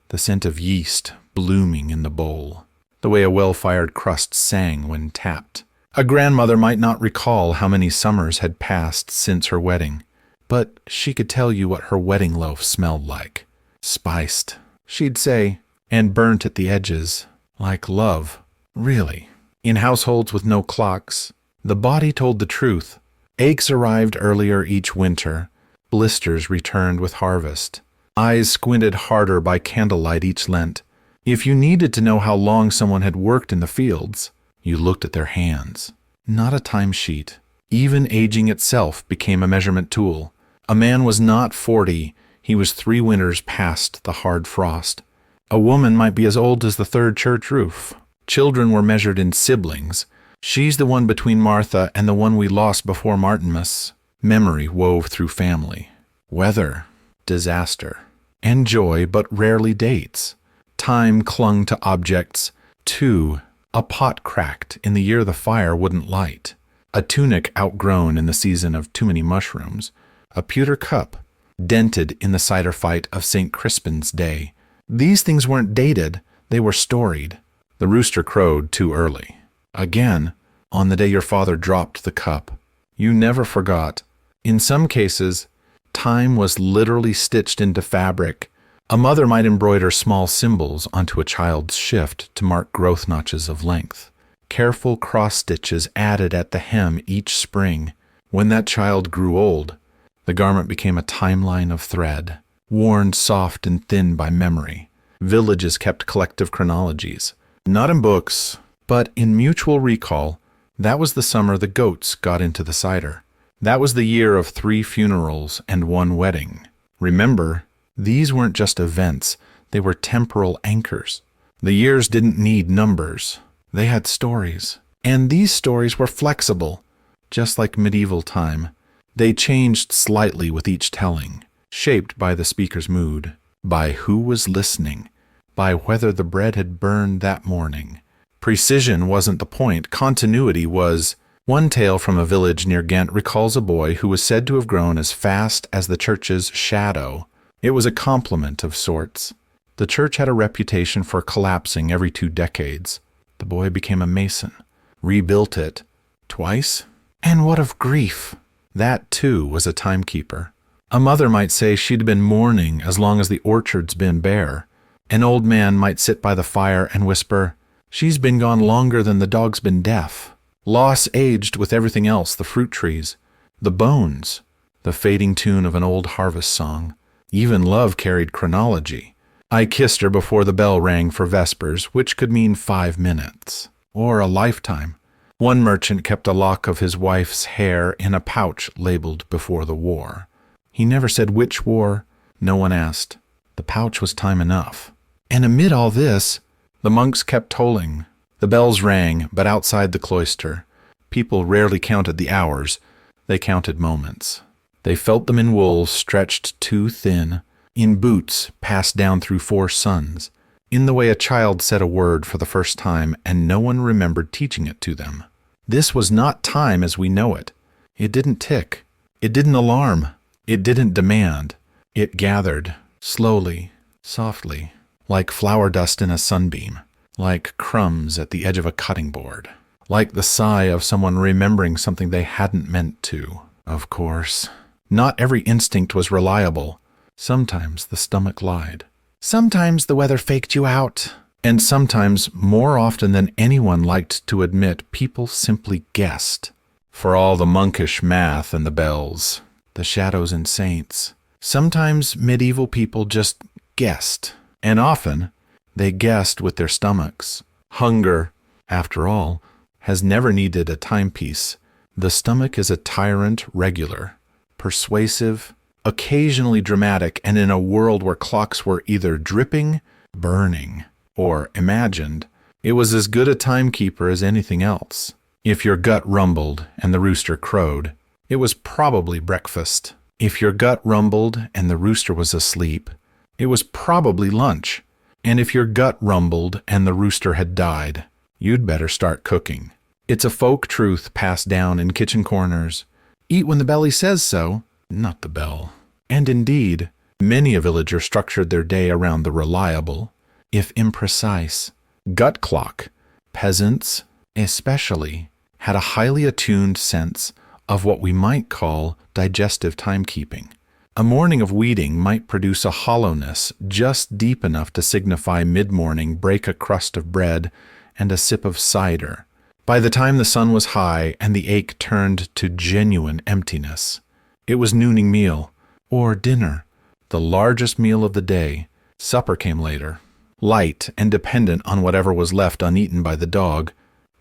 the scent of yeast blooming in the bowl, the way a well-fired crust sang when tapped. A grandmother might not recall how many summers had passed since her wedding, but she could tell you what her wedding loaf smelled like. Spiced, she'd say, and burnt at the edges, like love. Really. In households with no clocks, the body told the truth. Aches arrived earlier each winter. Blisters returned with harvest. Eyes squinted harder by candlelight each Lent. If you needed to know how long someone had worked in the fields, you looked at their hands, not a timesheet. Even aging itself became a measurement tool. A man was not 40, he was 3 winters past the hard frost. A woman might be as old as the third church roof. Children were measured in siblings. She's the one between Martha and the one we lost before Martinmas. Memory wove through family. Weather, disaster, and joy, but rarely dates. Time clung to objects. 2. A pot cracked in the year the fire wouldn't light. A tunic outgrown in the season of too many mushrooms. A pewter cup, dented in the cider fight of St. Crispin's Day. These things weren't dated, they were storied. The rooster crowed too early. Again, on the day your father dropped the cup. You never forgot. In some cases, time was literally stitched into fabric. A mother might embroider small symbols onto a child's shift to mark growth notches of length. Careful cross stitches added at the hem each spring. When that child grew old, the garment became a timeline of thread, worn soft and thin by memory. Villages kept collective chronologies, not in books, but in mutual recall. That was the summer the goats got into the cider. That was the year of 3 funerals and 1 wedding. Remember, these weren't just events, they were temporal anchors. The years didn't need numbers. They had stories. And these stories were flexible, just like medieval time. They changed slightly with each telling, shaped by the speaker's mood, by who was listening, by whether the bread had burned that morning. Precision wasn't the point, continuity was. One tale from a village near Ghent recalls a boy who was said to have grown as fast as the church's shadow. It was a compliment of sorts. The church had a reputation for collapsing every 2 decades. The boy became a mason, rebuilt it. Twice? And what of grief? That, too, was a timekeeper. A mother might say she'd been mourning as long as the orchard's been bare. An old man might sit by the fire and whisper, "She's been gone longer than the dog's been deaf." Loss aged with everything else, the fruit trees, the bones, the fading tune of an old harvest song. Even love carried chronology. I kissed her before the bell rang for vespers, which could mean 5 minutes, or a lifetime. One merchant kept a lock of his wife's hair in a pouch labeled "Before the War." He never said which war. No one asked. The pouch was time enough. And amid all this, the monks kept tolling. The bells rang, but outside the cloister, people rarely counted the hours. They counted moments. They felt them in wool stretched too thin, in boots passed down through 4 suns, in the way a child said a word for the first time and no one remembered teaching it to them. This was not time as we know it. It didn't tick. It didn't alarm. It didn't demand. It gathered, slowly, softly, like flour dust in a sunbeam, like crumbs at the edge of a cutting board, like the sigh of someone remembering something they hadn't meant to. Of course, not every instinct was reliable. Sometimes the stomach lied. Sometimes the weather faked you out. And sometimes, more often than anyone liked to admit, people simply guessed. For all the monkish math and the bells, the shadows and saints, sometimes medieval people just guessed. And often, they guessed with their stomachs. Hunger, after all, has never needed a timepiece. The stomach is a tyrant regular, persuasive, occasionally dramatic, and in a world where clocks were either dripping, burning, or imagined, it was as good a timekeeper as anything else. If your gut rumbled and the rooster crowed, it was probably breakfast. If your gut rumbled and the rooster was asleep, it was probably lunch. And if your gut rumbled and the rooster had died, you'd better start cooking. It's a folk truth passed down in kitchen corners. Eat when the belly says so, not the bell. And indeed, many a villager structured their day around the reliable, if imprecise, gut clock. Peasants, especially, had a highly attuned sense of what we might call digestive timekeeping. A morning of weeding might produce a hollowness just deep enough to signify mid-morning break a crust of bread and a sip of cider. By the time the sun was high and the ache turned to genuine emptiness, it was nooning meal, or dinner, the largest meal of the day. Supper came later, light and dependent on whatever was left uneaten by the dog,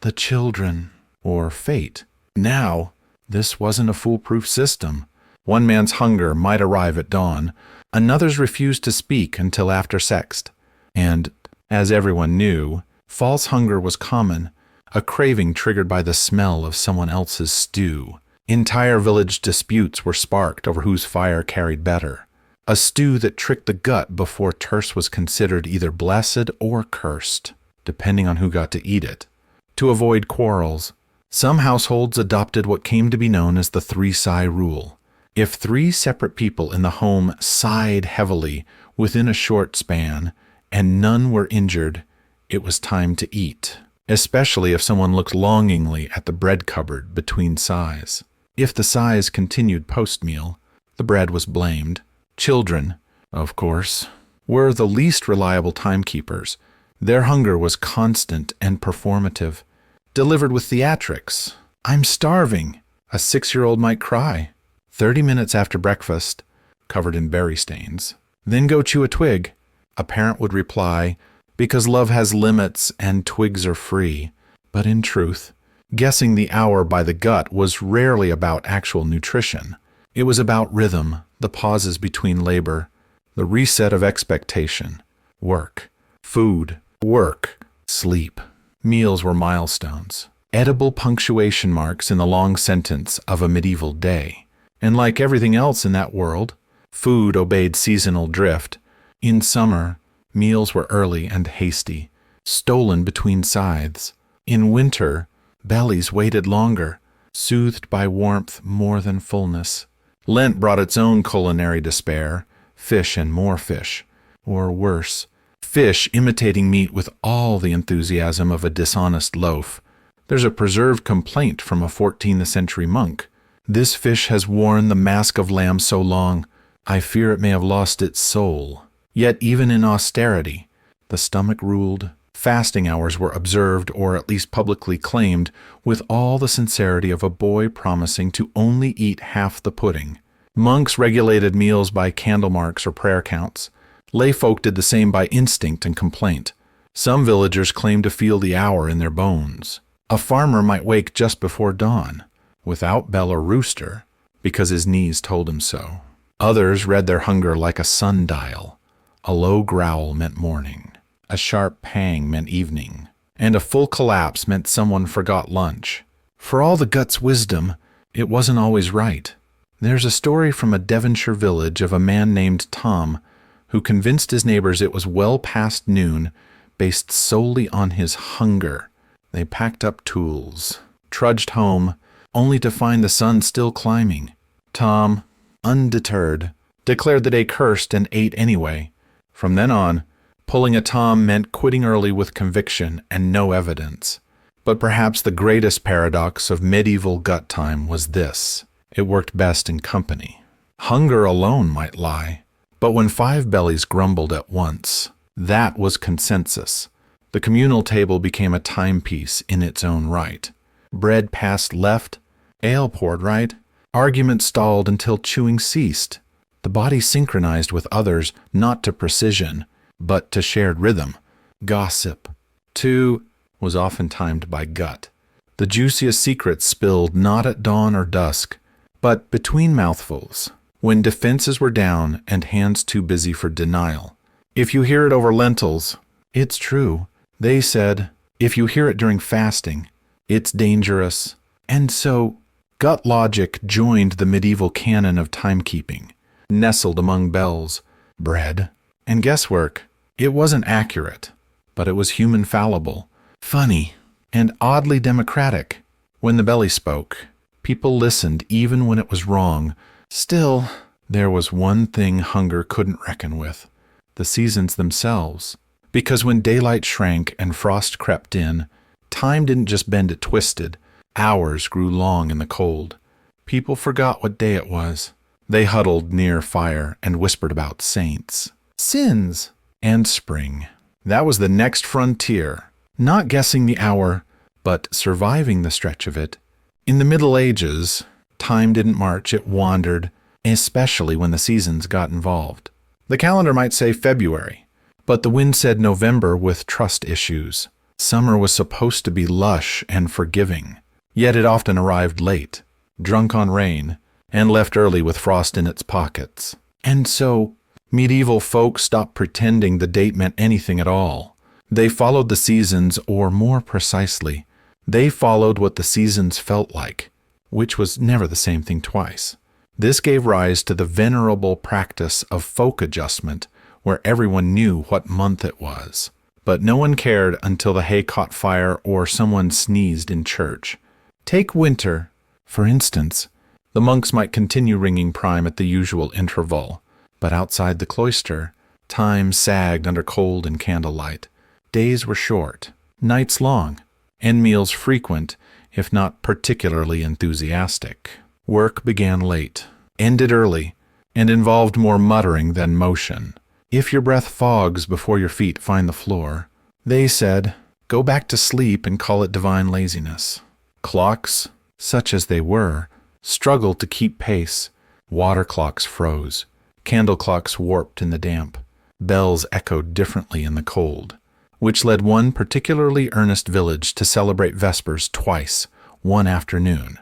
the children, or fate. Now, this wasn't a foolproof system. One man's hunger might arrive at dawn, another's refused to speak until after sext. And, as everyone knew, false hunger was common, a craving triggered by the smell of someone else's stew. Entire village disputes were sparked over whose fire carried better. A stew that tricked the gut before terse was considered either blessed or cursed, depending on who got to eat it. To avoid quarrels, some households adopted what came to be known as the 3-sigh rule. If 3 separate people in the home sighed heavily within a short span, and none were injured, it was time to eat, especially if someone looked longingly at the bread cupboard between sighs. If the sighs continued post-meal, the bread was blamed. Children, of course, were the least reliable timekeepers. Their hunger was constant and performative, delivered with theatrics. "I'm starving," a 6-year-old might cry. 30 minutes after breakfast, covered in berry stains. "Then go chew a twig," a parent would reply, because love has limits and twigs are free. But in truth, guessing the hour by the gut was rarely about actual nutrition. It was about rhythm, the pauses between labor, the reset of expectation, work, food, work, sleep. Meals were milestones, edible punctuation marks in the long sentence of a medieval day. And like everything else in that world, food obeyed seasonal drift. In summer, meals were early and hasty, stolen between scythes. In winter, bellies waited longer, soothed by warmth more than fullness. Lent brought its own culinary despair, fish and more fish, or worse, fish imitating meat with all the enthusiasm of a dishonest loaf, There's a preserved complaint from a 14th century monk. This fish has worn the mask of lamb so long, I fear it may have lost its soul. Yet even in austerity, the stomach ruled. Fasting hours were observed, or at least publicly claimed, with all the sincerity of a boy promising to only eat half the pudding. Monks regulated meals by candle marks or prayer counts. Layfolk did the same by instinct and complaint. Some villagers claimed to feel the hour in their bones. A farmer might wake just before dawn, without bell or rooster, because his knees told him so. Others read their hunger like a sundial. A low growl meant morning. A sharp pang meant evening, and a full collapse meant someone forgot lunch. For all the gut's wisdom, it wasn't always right. There's a story from a Devonshire village of a man named Tom who convinced his neighbors it was well past noon based solely on his hunger. They packed up tools, trudged home, only to find the sun still climbing. Tom, undeterred, declared the day cursed and ate anyway. From then on, pulling a Tom meant quitting early with conviction and no evidence. But perhaps the greatest paradox of medieval gut time was this: it worked best in company. Hunger alone might lie, but when 5 bellies grumbled at once, that was consensus. The communal table became a timepiece in its own right. Bread passed left, ale poured right, argument stalled until chewing ceased. The body synchronized with others, not to precision, but to shared rhythm. Gossip, too, was often timed by gut. The juiciest secrets spilled not at dawn or dusk, but between mouthfuls, when defenses were down and hands too busy for denial. If you hear it over lentils, it's true. They said, if you hear it during fasting, it's dangerous. And so, gut logic joined the medieval canon of timekeeping, nestled among bells, bread, and guesswork. It wasn't accurate, but it was human fallible, funny, and oddly democratic. When the belly spoke, people listened even when it was wrong. Still, there was one thing hunger couldn't reckon with: the seasons themselves. Because when daylight shrank and frost crept in, time didn't just bend, it twisted. Hours grew long in the cold. People forgot what day it was. They huddled near fire and whispered about saints, sins, and spring. That was the next frontier, not guessing the hour, but surviving the stretch of it. In the Middle Ages, time didn't march, it wandered, especially when the seasons got involved. The calendar might say February, but the wind said November with trust issues. Summer was supposed to be lush and forgiving, yet it often arrived late, drunk on rain, and left early with frost in its pockets. And so, medieval folk stopped pretending the date meant anything at all. They followed the seasons, or more precisely, they followed what the seasons felt like, which was never the same thing twice. This gave rise to the venerable practice of folk adjustment, where everyone knew what month it was. But no one cared until the hay caught fire or someone sneezed in church. Take winter, for instance. The monks might continue ringing prime at the usual interval, but outside the cloister, time sagged under cold and candlelight. Days were short, nights long, and meals frequent, if not particularly enthusiastic. Work began late, ended early, and involved more muttering than motion. If your breath fogs before your feet find the floor, they said, go back to sleep and call it divine laziness. Clocks, such as they were, struggled to keep pace. Water clocks froze. Candle clocks warped in the damp. Bells echoed differently in the cold, which led one particularly earnest village to celebrate Vespers twice, one afternoon,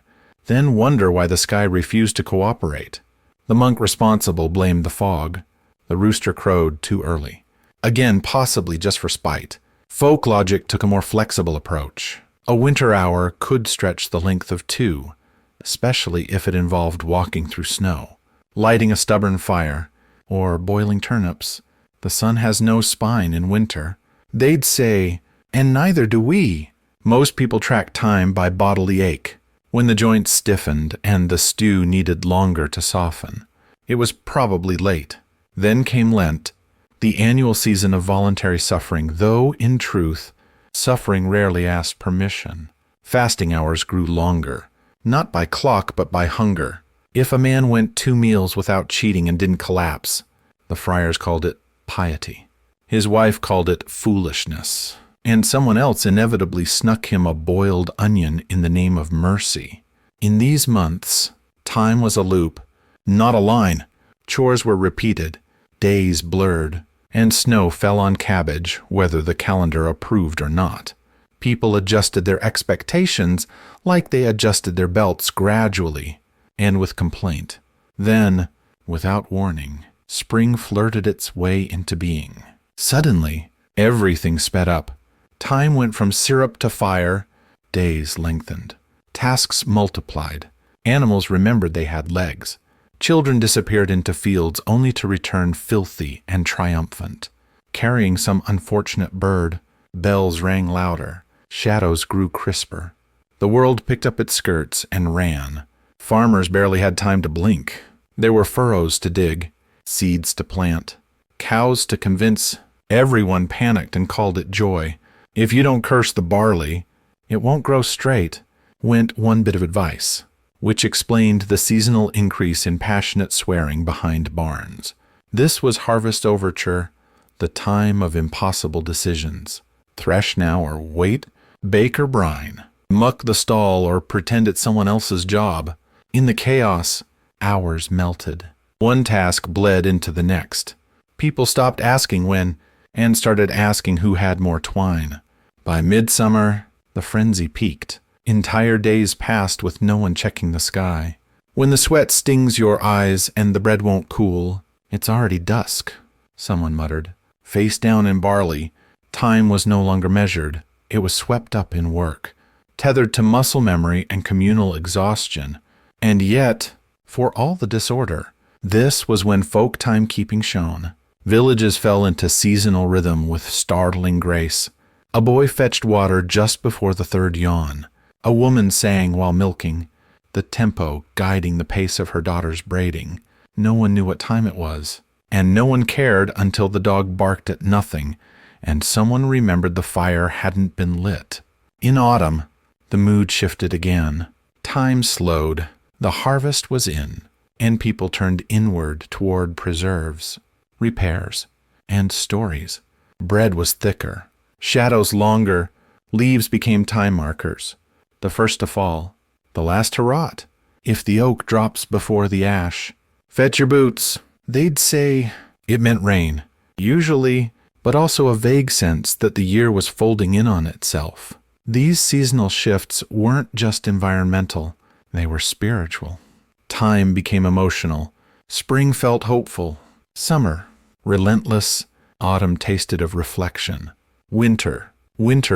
then wonder why the sky refused to cooperate. The monk responsible blamed the fog. The rooster crowed too early. Again, possibly just for spite. Folk logic took a more flexible approach. A winter hour could stretch the length of 2, especially if it involved walking through snow, lighting a stubborn fire, or boiling turnips. The sun has no spine in winter. They'd say, and neither do we. Most people track time by bodily ache, when the joints stiffened and the stew needed longer to soften. It was probably late. Then came Lent, the annual season of voluntary suffering, though, in truth, suffering rarely asked permission. Fasting hours grew longer, not by clock but by hunger. If a man went 2 meals without cheating and didn't collapse, the friars called it piety. His wife called it foolishness, and someone else inevitably snuck him a boiled onion in the name of mercy. In these months, time was a loop, not a line. Chores were repeated, days blurred, and snow fell on cabbage, whether the calendar approved or not. People adjusted their expectations like they adjusted their belts gradually, and with complaint. Then, without warning, spring flirted its way into being. Suddenly, everything sped up. Time went from syrup to fire. Days lengthened. Tasks multiplied. Animals remembered they had legs. Children disappeared into fields only to return filthy and triumphant. Carrying some unfortunate bird, bells rang louder. Shadows grew crisper. The world picked up its skirts and ran. Farmers barely had time to blink. There were furrows to dig, seeds to plant, cows to convince. Everyone panicked and called it joy. If you don't curse the barley, it won't grow straight, went one bit of advice, which explained the seasonal increase in passionate swearing behind barns. This was harvest overture, the time of impossible decisions. Thresh now or wait, bake or brine, muck the stall or pretend it's someone else's job. In the chaos, hours melted. One task bled into the next. People stopped asking when, and started asking who had more twine. By midsummer, the frenzy peaked. Entire days passed with no one checking the sky. When the sweat stings your eyes and the bread won't cool, it's already dusk, someone muttered. Face down in barley, time was no longer measured. It was swept up in work, tethered to muscle memory and communal exhaustion. And yet, for all the disorder, this was when folk timekeeping shone. Villages fell into seasonal rhythm with startling grace. A boy fetched water just before the 3rd yawn. A woman sang while milking, the tempo guiding the pace of her daughter's braiding. No one knew what time it was, and no one cared until the dog barked at nothing, and someone remembered the fire hadn't been lit. In autumn, the mood shifted again. Time slowed. The harvest was in, and people turned inward toward preserves, repairs, and stories. Bread was thicker, shadows longer, leaves became time markers. The first to fall, the last to rot. If the oak drops before the ash, fetch your boots, they'd say it meant rain, usually, but also a vague sense that the year was folding in on itself. These seasonal shifts weren't just environmental, they were spiritual. Time became emotional. Spring felt hopeful. Summer, relentless. Autumn tasted of reflection. Winter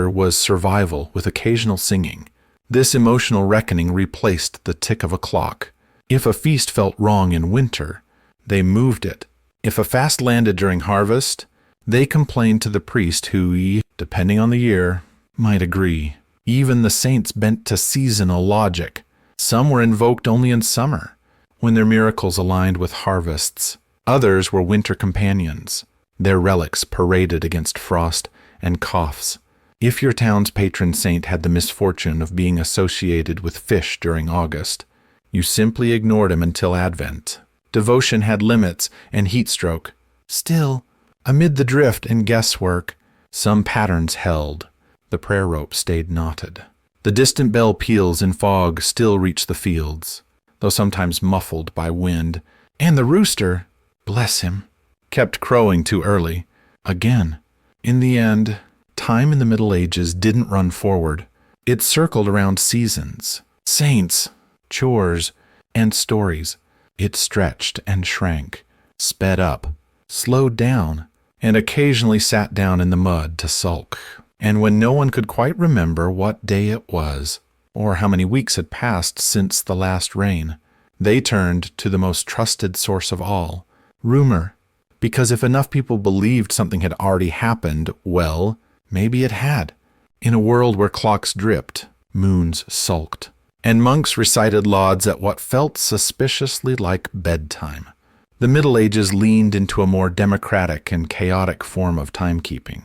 was survival with occasional singing. This emotional reckoning replaced the tick of a clock. If a feast felt wrong in winter, they moved it. If a fast landed during harvest, they complained to the priest who, depending on the year, might agree. Even the saints bent to seasonal logic. Some were invoked only in summer, when their miracles aligned with harvests. Others were winter companions, their relics paraded against frost and coughs. If your town's patron saint had the misfortune of being associated with fish during August, you simply ignored him until Advent. Devotion had limits and heat stroke. Still, amid the drift and guesswork, some patterns held. The prayer rope stayed knotted. The distant bell peals in fog still reach the fields, though sometimes muffled by wind. And the rooster, bless him, kept crowing too early. Again. In the end, time in the Middle Ages didn't run forward. It circled around seasons, saints, chores, and stories. It stretched and shrank, sped up, slowed down, and occasionally sat down in the mud to sulk. And when no one could quite remember what day it was, or how many weeks had passed since the last rain, they turned to the most trusted source of all, rumor. Because if enough people believed something had already happened, well, maybe it had. In a world where clocks dripped, moons sulked, and monks recited lauds at what felt suspiciously like bedtime, the Middle Ages leaned into a more democratic and chaotic form of timekeeping.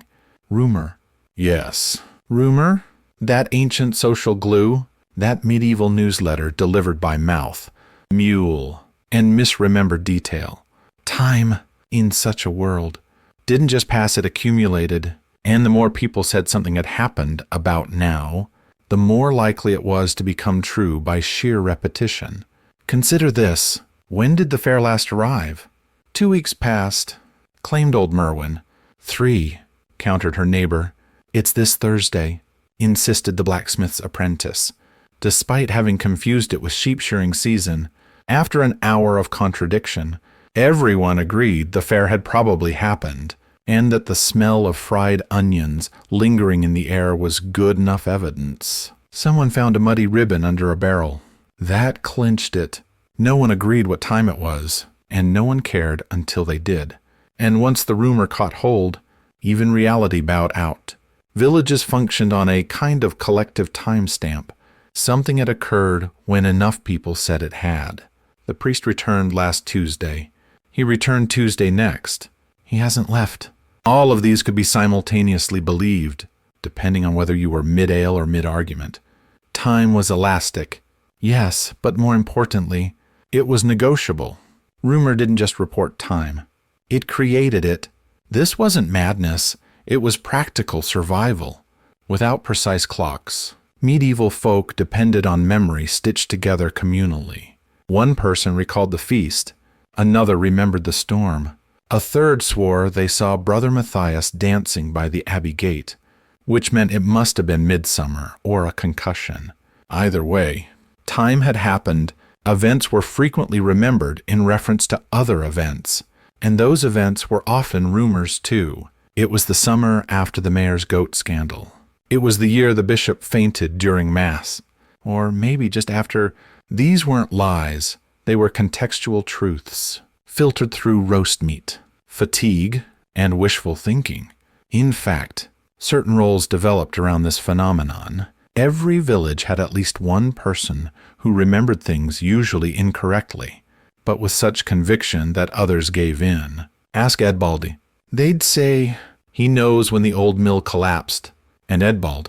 Rumor. Yes, rumor, That ancient social glue, that medieval newsletter delivered by mouth, mule, and misremembered detail. Time, in such a world, didn't just pass, it accumulated, and the more people said something had happened about now, the more likely it was to become true by sheer repetition. Consider this. When did the fair last arrive? 2 weeks past, claimed old Merwin. 3, countered her neighbor. It's this Thursday, insisted the blacksmith's apprentice. Despite having confused it with sheep shearing season, after an hour of contradiction, everyone agreed the fair had probably happened, and that the smell of fried onions lingering in the air was good enough evidence. Someone found a muddy ribbon under a barrel. That clinched it. No one agreed what time it was, and no one cared until they did. And once the rumor caught hold, even reality bowed out. Villages functioned on a kind of collective timestamp. Something had occurred when enough people said it had. The priest returned last Tuesday. He returned Tuesday next. He hasn't left. All of these could be simultaneously believed, depending on whether you were mid-ale or mid-argument. Time was elastic. Yes, but more importantly, it was negotiable. Rumor didn't just report time. It created it. This wasn't madness. It was practical survival. Without precise clocks, medieval folk depended on memory stitched together communally. One person recalled the feast. Another remembered the storm. A third swore they saw Brother Matthias dancing by the abbey gate, which meant it must have been midsummer or a concussion. Either way, time had happened. Events were frequently remembered in reference to other events, and those events were often rumors too. It was the summer after the mayor's goat scandal. It was the year the bishop fainted during Mass, or maybe just after. These weren't lies. They were contextual truths, filtered through roast meat, fatigue, and wishful thinking. In fact, certain roles developed around this phenomenon. Every village had at least one person who remembered things usually incorrectly, but with such conviction that others gave in. Ask Edbaldi. They'd say, he knows when the old mill collapsed, and Edbald,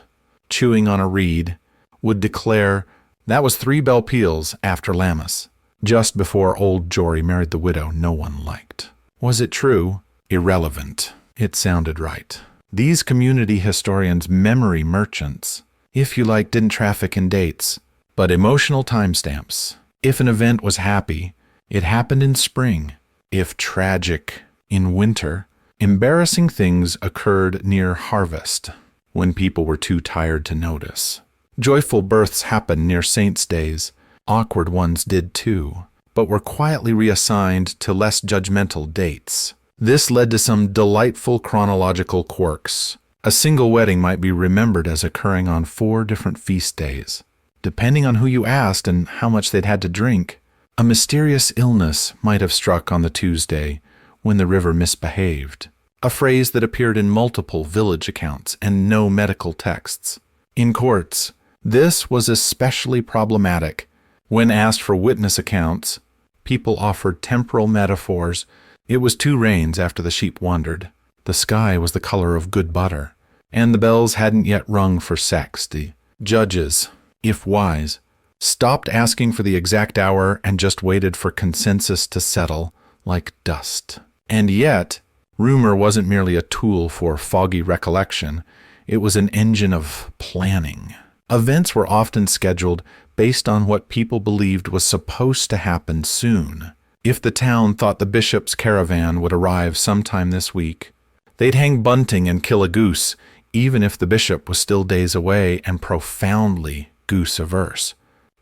chewing on a reed, would declare, that was 3 bell peals after Lammas, just before old Jory married the widow no one liked. Was it true? Irrelevant. It sounded right. These community historians, memory merchants, if you like, didn't traffic in dates, but emotional timestamps. If an event was happy, it happened in spring. If tragic, in winter. Embarrassing things occurred near harvest, when people were too tired to notice. Joyful births happened near saints' days. Awkward ones did too, but were quietly reassigned to less judgmental dates. This led to some delightful chronological quirks. A single wedding might be remembered as occurring on 4 different feast days. Depending on who you asked and how much they'd had to drink, a mysterious illness might have struck on the Tuesday when the river misbehaved, a phrase that appeared in multiple village accounts and no medical texts. In courts, this was especially problematic. When asked for witness accounts, people offered temporal metaphors. It was 2 rains after the sheep wandered. The sky was the color of good butter, and the bells hadn't yet rung for sex. The judges, if wise, stopped asking for the exact hour and just waited for consensus to settle like dust. And yet, rumor wasn't merely a tool for foggy recollection. It was an engine of planning. Events were often scheduled based on what people believed was supposed to happen soon. If the town thought the bishop's caravan would arrive sometime this week, they'd hang bunting and kill a goose, even if the bishop was still days away and profoundly goose-averse.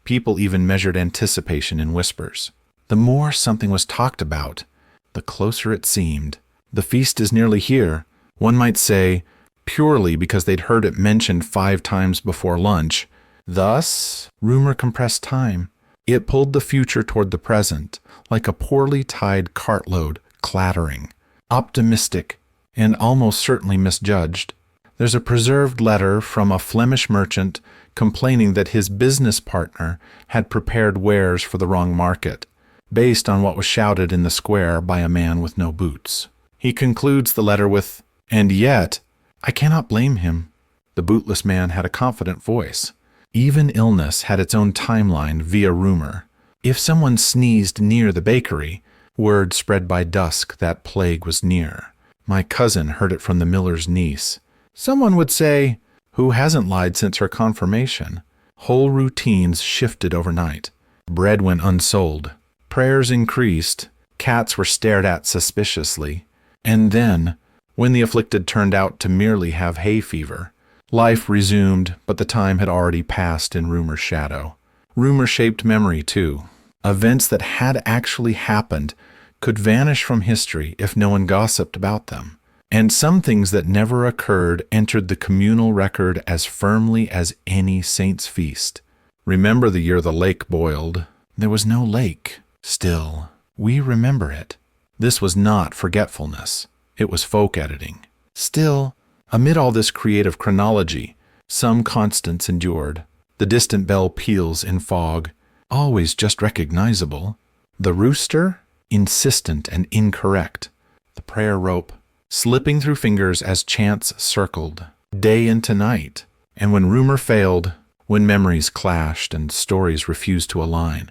People even measured anticipation in whispers. The more something was talked about, the closer it seemed. The feast is nearly here, one might say, purely because they'd heard it mentioned 5 times before lunch. Thus, rumor compressed time. It pulled the future toward the present, like a poorly tied cartload clattering. Optimistic, and almost certainly misjudged. There's a preserved letter from a Flemish merchant complaining that his business partner had prepared wares for the wrong market, based on what was shouted in the square by a man with no boots. He concludes the letter with, "And yet, I cannot blame him. The bootless man had a confident voice. Even illness had its own timeline via rumor. If someone sneezed near the bakery, word spread by dusk that plague was near. My cousin heard it from the miller's niece. Someone would say, "Who hasn't lied since her confirmation?" Whole routines shifted overnight. Bread went unsold. Prayers increased. Cats were stared at suspiciously. And then, when the afflicted turned out to merely have hay fever, life resumed, but the time had already passed in rumor's shadow. Rumor shaped memory, too. Events that had actually happened could vanish from history if no one gossiped about them. And some things that never occurred entered the communal record as firmly as any saint's feast. Remember the year the lake boiled? There was no lake. Still, we remember it. This was not forgetfulness. It was folk editing. Still, amid all this creative chronology, some constants endured. The distant bell peals in fog, always just recognizable. The rooster, insistent and incorrect. The prayer rope, slipping through fingers as chants circled, day into night. And when rumor failed, when memories clashed and stories refused to align,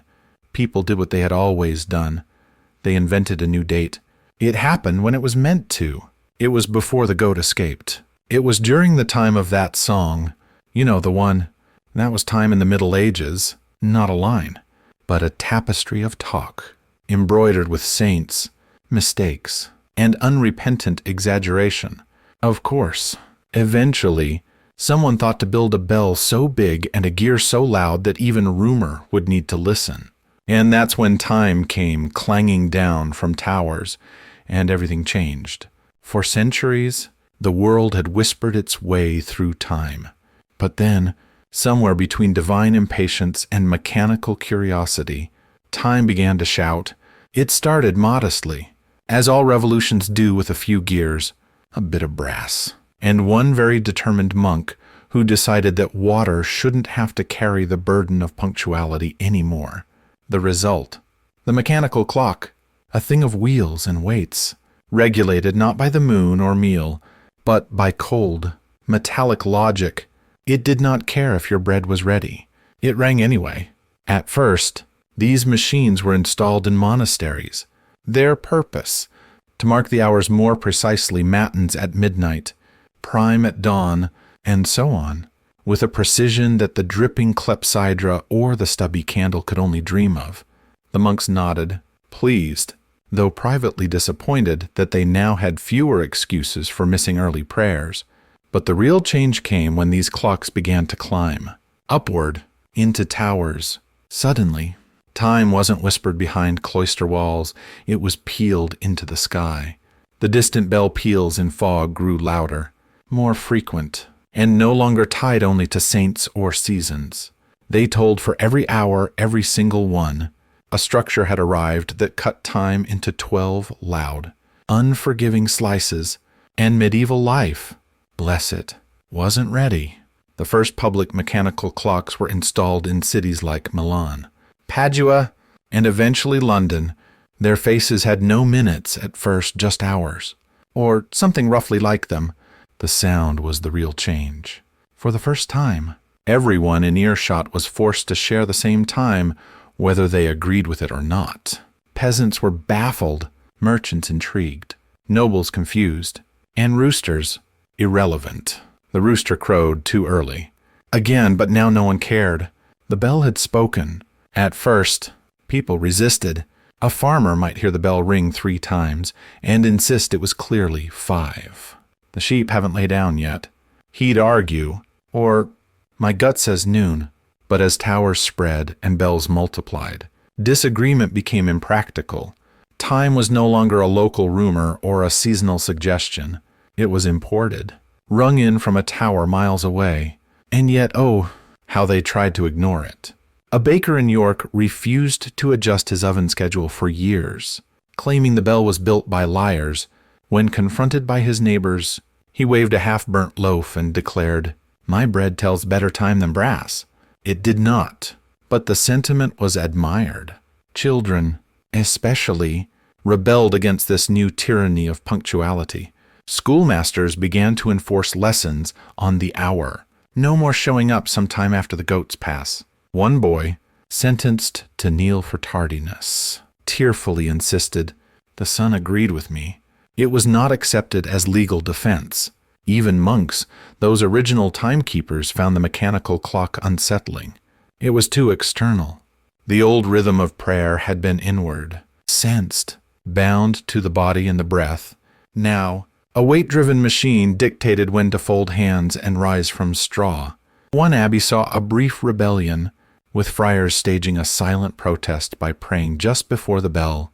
people did what they had always done. They invented a new date. It happened when it was meant to. It was before the goat escaped. It was during the time of that song. You know, the one. That was time in the Middle Ages. Not a line, but a tapestry of talk, embroidered with saints, mistakes, and unrepentant exaggeration. Of course, eventually, someone thought to build a bell so big and a gear so loud that even rumor would need to listen. And that's when time came clanging down from towers, and everything changed. For centuries, the world had whispered its way through time. But then, somewhere between divine impatience and mechanical curiosity, time began to shout. It started modestly, as all revolutions do with a few gears, a bit of brass, and one very determined monk who decided that water shouldn't have to carry the burden of punctuality anymore. The result, the mechanical clock, a thing of wheels and weights, regulated not by the moon or meal, but by cold, metallic logic. It did not care if your bread was ready. It rang anyway. At first, these machines were installed in monasteries. Their purpose, to mark the hours more precisely, matins at midnight, prime at dawn, and so on, with a precision that the dripping clepsydra or the stubby candle could only dream of. The monks nodded, pleased, though privately disappointed that they now had fewer excuses for missing early prayers. But the real change came when these clocks began to climb, upward, into towers. Suddenly, time wasn't whispered behind cloister walls, it was pealed into the sky. The distant bell peals in fog grew louder, more frequent, and no longer tied only to saints or seasons. They told for every hour, every single one. A structure had arrived that cut time into 12 loud, unforgiving slices, and medieval life, bless it, wasn't ready. The first public mechanical clocks were installed in cities like Milan, Padua, and eventually London. Their faces had no minutes at first, just hours, or something roughly like them. The sound was the real change. For the first time, everyone in earshot was forced to share the same time, whether they agreed with it or not. Peasants were baffled, merchants intrigued, nobles confused, and roosters irrelevant. The rooster crowed too early. Again, but now no one cared. The bell had spoken. At first, people resisted. A farmer might hear the bell ring 3 times and insist it was clearly 5. The sheep haven't laid down yet. He'd argue, or my gut says noon. But as towers spread and bells multiplied, disagreement became impractical. Time was no longer a local rumor or a seasonal suggestion. It was imported, rung in from a tower miles away. And yet, oh, how they tried to ignore it. A baker in York refused to adjust his oven schedule for years, claiming the bell was built by liars. When confronted by his neighbors, he waved a half-burnt loaf and declared, "My bread tells better time than brass." It did not, but the sentiment was admired. Children, especially, rebelled against this new tyranny of punctuality. Schoolmasters began to enforce lessons on the hour. No more showing up sometime after the goats pass. One boy, sentenced to kneel for tardiness, tearfully insisted, "The sun agreed with me." It was not accepted as legal defense. Even monks, those original timekeepers, found the mechanical clock unsettling. It was too external. The old rhythm of prayer had been inward, sensed, bound to the body and the breath. Now, a weight-driven machine dictated when to fold hands and rise from straw. One abbey saw a brief rebellion, with friars staging a silent protest by praying just before the bell,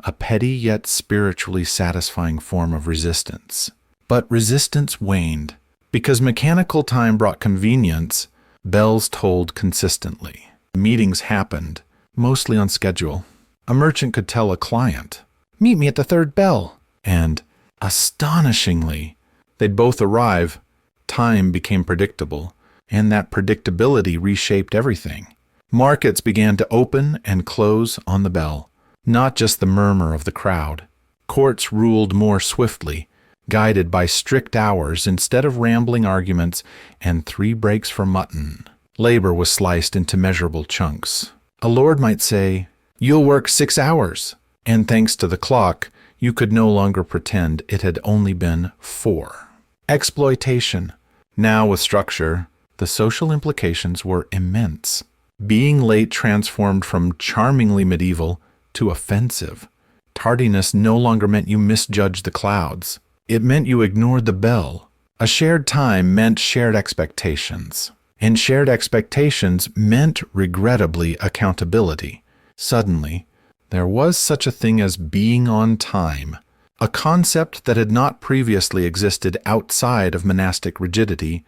a petty yet spiritually satisfying form of resistance. But resistance waned. Because mechanical time brought convenience, bells tolled consistently. Meetings happened, mostly on schedule. A merchant could tell a client, "Meet me at the third bell," and, astonishingly, they'd both arrive. Time became predictable, and that predictability reshaped everything. Markets began to open and close on the bell, not just the murmur of the crowd. Courts ruled more swiftly, guided by strict hours instead of rambling arguments and 3 breaks for mutton. Labor was sliced into measurable chunks. A lord might say, "You'll work 6 hours," and thanks to the clock, you could no longer pretend it had only been 4. Exploitation. Now with structure, the social implications were immense. Being late transformed from charmingly medieval to offensive. Tardiness no longer meant you misjudged the clouds. It meant you ignored the bell. A shared time meant shared expectations. And shared expectations meant, regrettably, accountability. Suddenly, there was such a thing as being on time, a concept that had not previously existed outside of monastic rigidity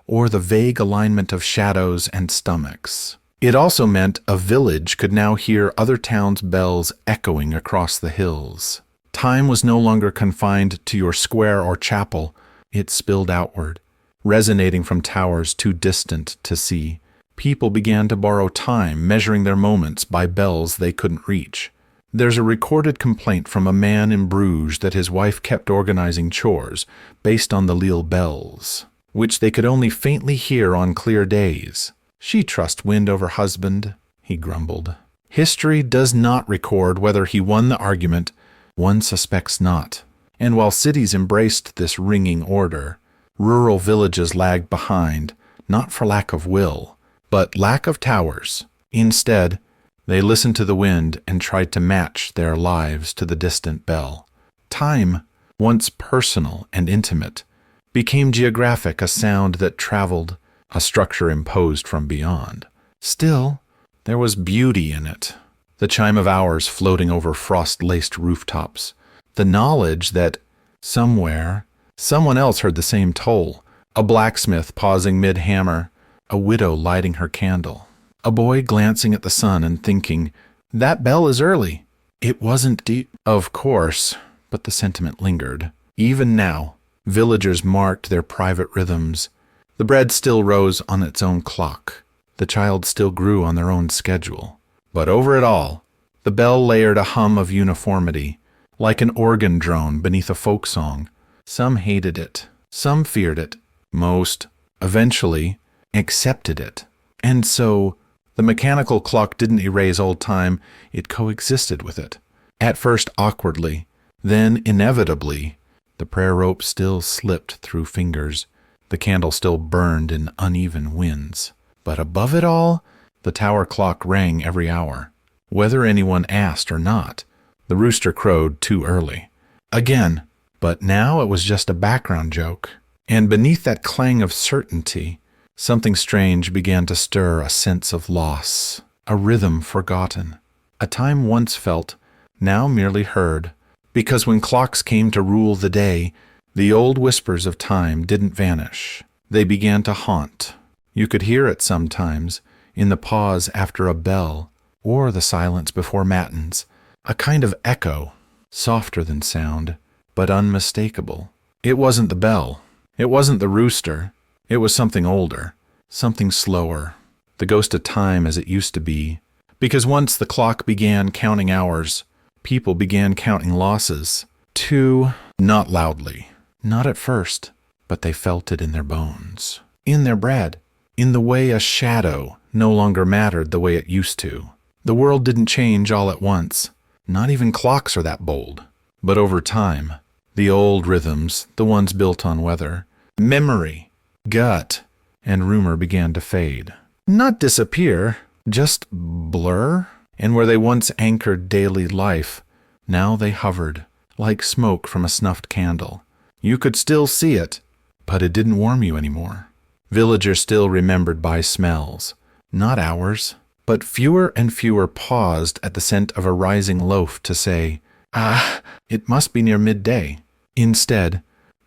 or the vague alignment of shadows and stomachs. It also meant a village could now hear other towns' bells echoing across the hills. Time was no longer confined to your square or chapel. It spilled outward, resonating from towers too distant to see. People began to borrow time, measuring their moments by bells they couldn't reach. There's a recorded complaint from a man in Bruges that his wife kept organizing chores based on the Lille bells, which they could only faintly hear on clear days. "She trusts wind over husband," he grumbled. History does not record whether he won the argument. One suspects not. And while cities embraced this ringing order, rural villages lagged behind, not for lack of will, but lack of towers. Instead, they listened to the wind and tried to match their lives to the distant bell. Time, once personal and intimate, became geographic, a sound that traveled, a structure imposed from beyond. Still, there was beauty in it. The chime of hours floating over frost-laced rooftops. The knowledge that somewhere, someone else heard the same toll. A blacksmith pausing mid-hammer, a widow lighting her candle. A boy glancing at the sun and thinking, "That bell is early." It wasn't deep, of course, but the sentiment lingered. Even now, villagers marked their private rhythms. The bread still rose on its own clock. The child still grew on their own schedule. But over it all, the bell layered a hum of uniformity, like an organ drone beneath a folk song. Some hated it. Some feared it. Most, eventually, accepted it. And so, the mechanical clock didn't erase old time, it coexisted with it. At first awkwardly, then inevitably, the prayer rope still slipped through fingers. The candle still burned in uneven winds. But above it all, the tower clock rang every hour. Whether anyone asked or not, the rooster crowed too early. Again, but now it was just a background joke. And beneath that clang of certainty, something strange began to stir, a sense of loss, a rhythm forgotten, a time once felt, now merely heard. Because when clocks came to rule the day, the old whispers of time didn't vanish. They began to haunt. You could hear it sometimes, in the pause after a bell, or the silence before matins, a kind of echo, softer than sound, but unmistakable. It wasn't the bell. It wasn't the rooster. It was something older, something slower, the ghost of time as it used to be. Because once the clock began counting hours, people began counting losses. 2, not loudly, Not at first, but they felt it in their bones, in their bread, in the way a shadow no longer mattered the way it used to. The world didn't change all at once. Not even clocks are that bold. But over time, the old rhythms, the ones built on weather, memory, gut, and rumor began to fade. Not disappear, just blur. And where they once anchored daily life, now they hovered, like smoke from a snuffed candle. You could still see it, but it didn't warm you anymore. Villagers still remembered by smells, not hours, but fewer and fewer paused at the scent of a rising loaf to say, "Ah, it must be near midday." Instead,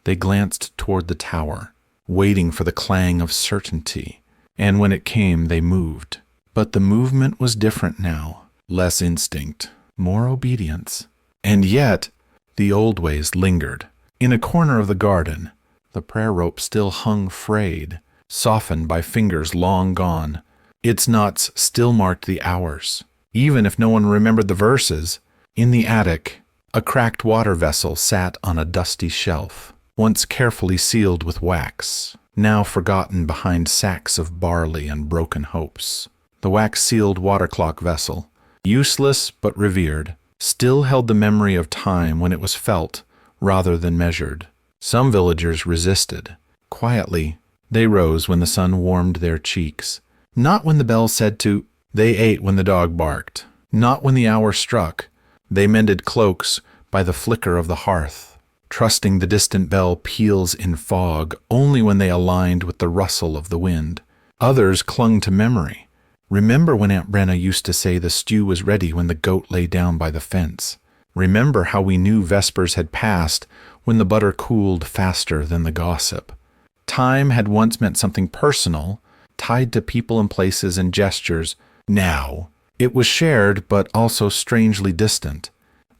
they glanced toward the tower, waiting for the clang of certainty, and when it came, they moved. But the movement was different now, less instinct, more obedience. And yet, the old ways lingered. In a corner of the garden, the prayer rope still hung frayed, softened by fingers long gone. Its knots still marked the hours, even if no one remembered the verses. In the attic, a cracked water vessel sat on a dusty shelf, once carefully sealed with wax, now forgotten behind sacks of barley and broken hopes. The wax-sealed water clock vessel, useless but revered, still held the memory of time when it was felt rather than measured. Some villagers resisted. Quietly, they rose when the sun warmed their cheeks. Not when the bell said to. They ate when the dog barked. Not when the hour struck. They mended cloaks by the flicker of the hearth, trusting the distant bell peals in fog only when they aligned with the rustle of the wind. Others clung to memory. Remember when Aunt Brenna used to say the stew was ready when the goat lay down by the fence. Remember how we knew Vespers had passed when the butter cooled faster than the gossip. Time had once meant something personal, tied to people and places and gestures. Now, it was shared but also strangely distant.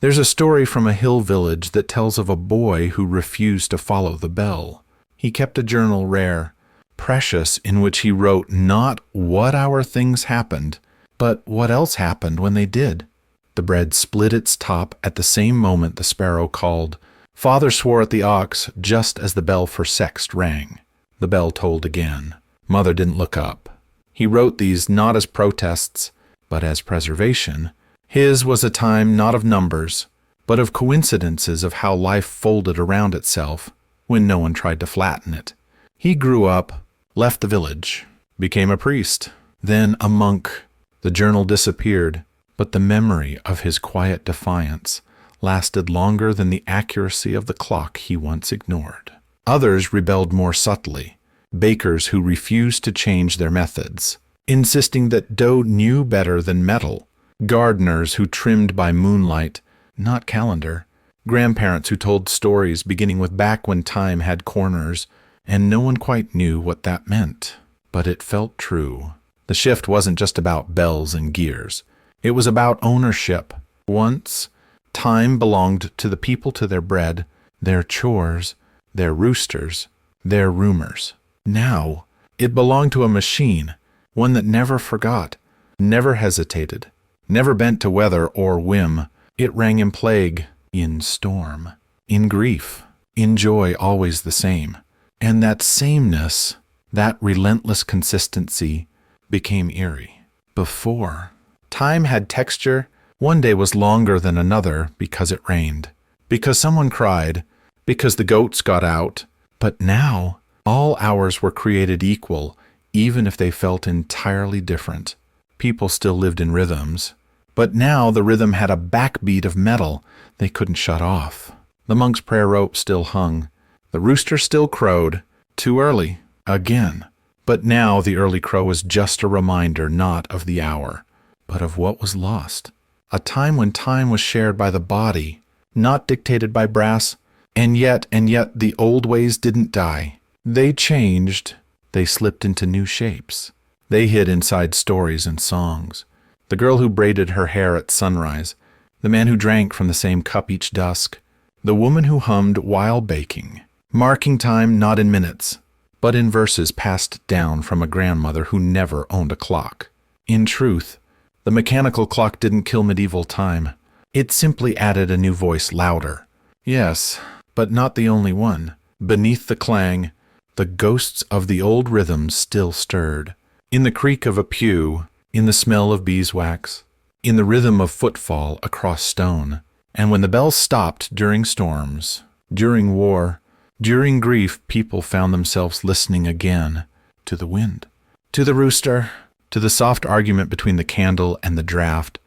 There's a story from a hill village that tells of a boy who refused to follow the bell. He kept a journal rare, precious, in which he wrote not what hour things happened, but what else happened when they did. The bread split its top at the same moment the sparrow called. Father swore at the ox just as the bell for sext rang. The bell tolled again. Mother didn't look up. He wrote these not as protests, but as preservation. His was a time not of numbers, but of coincidences of how life folded around itself when no one tried to flatten it. He grew up, left the village, became a priest, then a monk. The journal disappeared, but the memory of his quiet defiance lasted longer than the accuracy of the clock he once ignored. Others rebelled more subtly, bakers who refused to change their methods, insisting that dough knew better than metal, gardeners who trimmed by moonlight, not calendar, grandparents who told stories beginning with back when time had corners, and no one quite knew what that meant. But it felt true. The shift wasn't just about bells and gears. It was about ownership. Once, time belonged to the people to their bread, their chores, their roosters, their rumors. Now, it belonged to a machine, one that never forgot, never hesitated, never bent to weather or whim. It rang in plague, in storm, in grief, in joy always the same. And that sameness, that relentless consistency, became eerie. Before, time had texture. One day was longer than another because it rained, because someone cried, because the goats got out. But now, all hours were created equal, even if they felt entirely different. People still lived in rhythms, but now the rhythm had a backbeat of metal they couldn't shut off. The monk's prayer rope still hung. The rooster still crowed, too early, again. But now the early crow was just a reminder not of the hour, but of what was lost. A time when time was shared by the body, not dictated by brass. And yet the old ways didn't die. They changed. They slipped into new shapes. They hid inside stories and songs. The girl who braided her hair at sunrise, the man who drank from the same cup each dusk, the woman who hummed while baking, marking time not in minutes, but in verses passed down from a grandmother who never owned a clock. In truth, the mechanical clock didn't kill medieval time. It simply added a new voice louder. Yes, but not the only one. Beneath the clang, the ghosts of the old rhythms still stirred. In the creak of a pew, in the smell of beeswax, in the rhythm of footfall across stone. And when the bells stopped during storms, during war, during grief, people found themselves listening again to the wind, to the rooster, to the soft argument between the candle and the draught.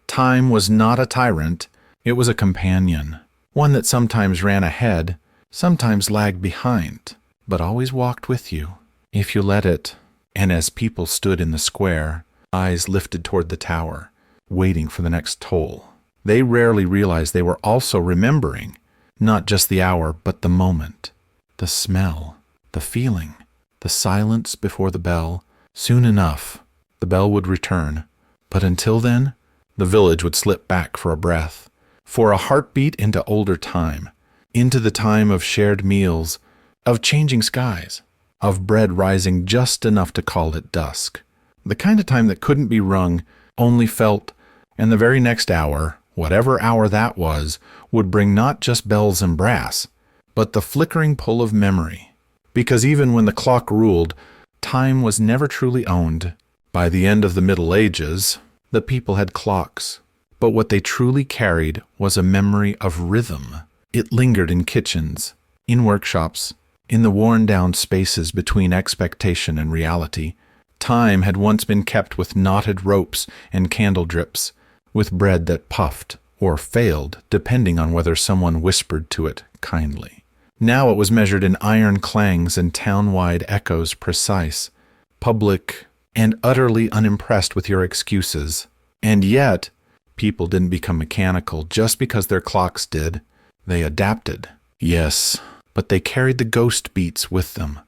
Time was not a tyrant, it was a companion, one that sometimes ran ahead, sometimes lagged behind, but always walked with you, if you let it. And as people stood in the square, eyes lifted toward the tower, waiting for the next toll, they rarely realized they were also remembering, not just the hour, but the moment, the smell, the feeling, the silence before the bell. Soon enough, the bell would return, but until then, the village would slip back for a breath, for a heartbeat into older time, into the time of shared meals, of changing skies, of bread rising just enough to call it dusk, the kind of time that couldn't be wrung, only felt, and the very next hour, whatever hour that was, would bring not just bells and brass, but the flickering pull of memory. Because even when the clock ruled, time was never truly owned. By the end of the Middle Ages, the people had clocks, but what they truly carried was a memory of rhythm. It lingered in kitchens, in workshops, in the worn-down spaces between expectation and reality. Time had once been kept with knotted ropes and candle drips, with bread that puffed or failed, depending on whether someone whispered to it kindly. Now it was measured in iron clangs and town-wide echoes, precise, public, and utterly unimpressed with your excuses. And yet, people didn't become mechanical just because their clocks did. They adapted, yes, but they carried the ghost beats with them,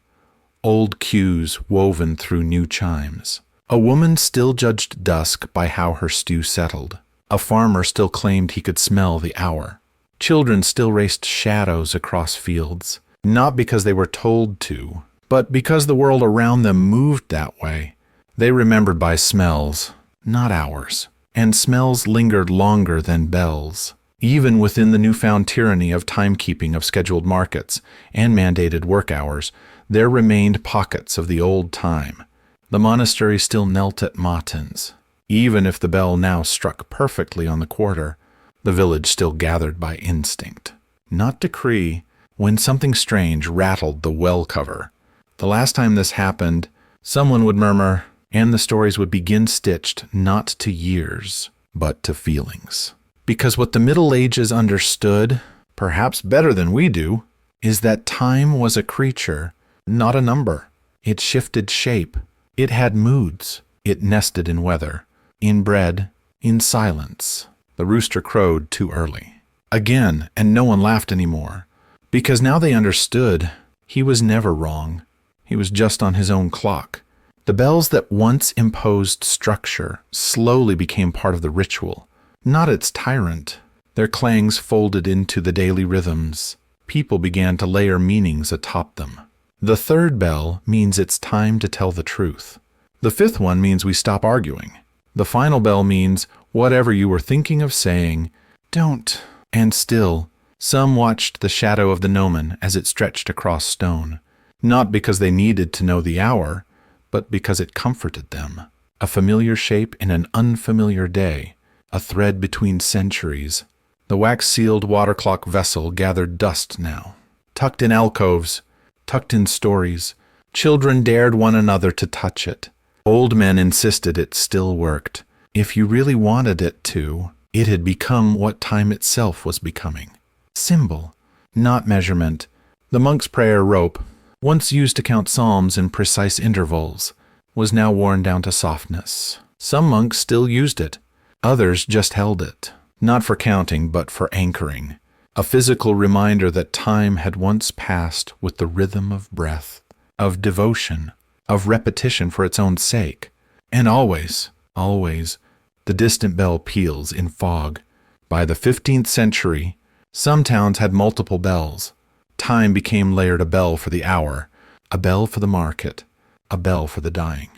old cues woven through new chimes. A woman still judged dusk by how her stew settled. A farmer still claimed he could smell the hour. Children still raced shadows across fields, not because they were told to, but because the world around them moved that way. They remembered by smells, not hours, and smells lingered longer than bells. Even within the newfound tyranny of timekeeping of scheduled markets and mandated work hours, there remained pockets of the old time. The monastery still knelt at matins. Even if the bell now struck perfectly on the quarter, the village still gathered by instinct, not decree, when something strange rattled the well cover. The last time this happened, someone would murmur, and the stories would begin stitched not to years, but to feelings. Because what the Middle Ages understood, perhaps better than we do, is that time was a creature, not a number. It shifted shape. It had moods. It nested in weather, in bread, in silence. The rooster crowed too early. Again, and no one laughed anymore, because now they understood he was never wrong. He was just on his own clock. The bells that once imposed structure slowly became part of the ritual, not its tyrant. Their clangs folded into the daily rhythms. People began to layer meanings atop them. The third bell means it's time to tell the truth. The fifth one means we stop arguing. The final bell means whatever you were thinking of saying, don't. And still, some watched the shadow of the gnomon as it stretched across stone, not because they needed to know the hour, but because it comforted them. A familiar shape in an unfamiliar day, a thread between centuries. The wax-sealed water clock vessel gathered dust now, tucked in alcoves, tucked in stories. Children dared one another to touch it. Old men insisted it still worked. If you really wanted it to, it had become what time itself was becoming. Symbol, not measurement. The monk's prayer rope, once used to count psalms in precise intervals, was now worn down to softness. Some monks still used it. Others just held it, not for counting but for anchoring. A physical reminder that time had once passed with the rhythm of breath, of devotion, of repetition for its own sake. And always, always, the distant bell peals in fog. By the 15th century, some towns had multiple bells. Time became layered: a bell for the hour, a bell for the market, a bell for the dying.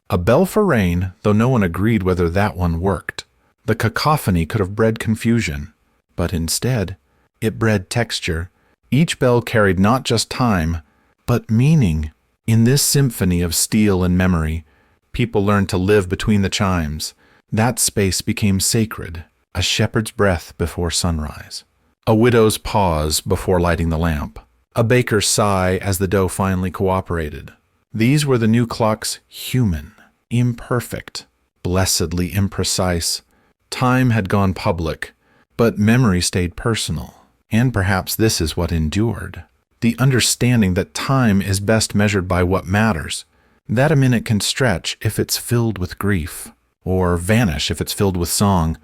A bell for rain, though no one agreed whether that one worked. The cacophony could have bred confusion, but instead, it bred texture. Each bell carried not just time, but meaning. In this symphony of steel and memory, people learned to live between the chimes. That space became sacred, a shepherd's breath before sunrise, a widow's pause before lighting the lamp, a baker's sigh as the dough finally cooperated. These were the new clocks, human, imperfect, blessedly imprecise. Time had gone public, but memory stayed personal. And perhaps this is what endured. The understanding that time is best measured by what matters, that a minute can stretch if it's filled with grief, or vanish if it's filled with song,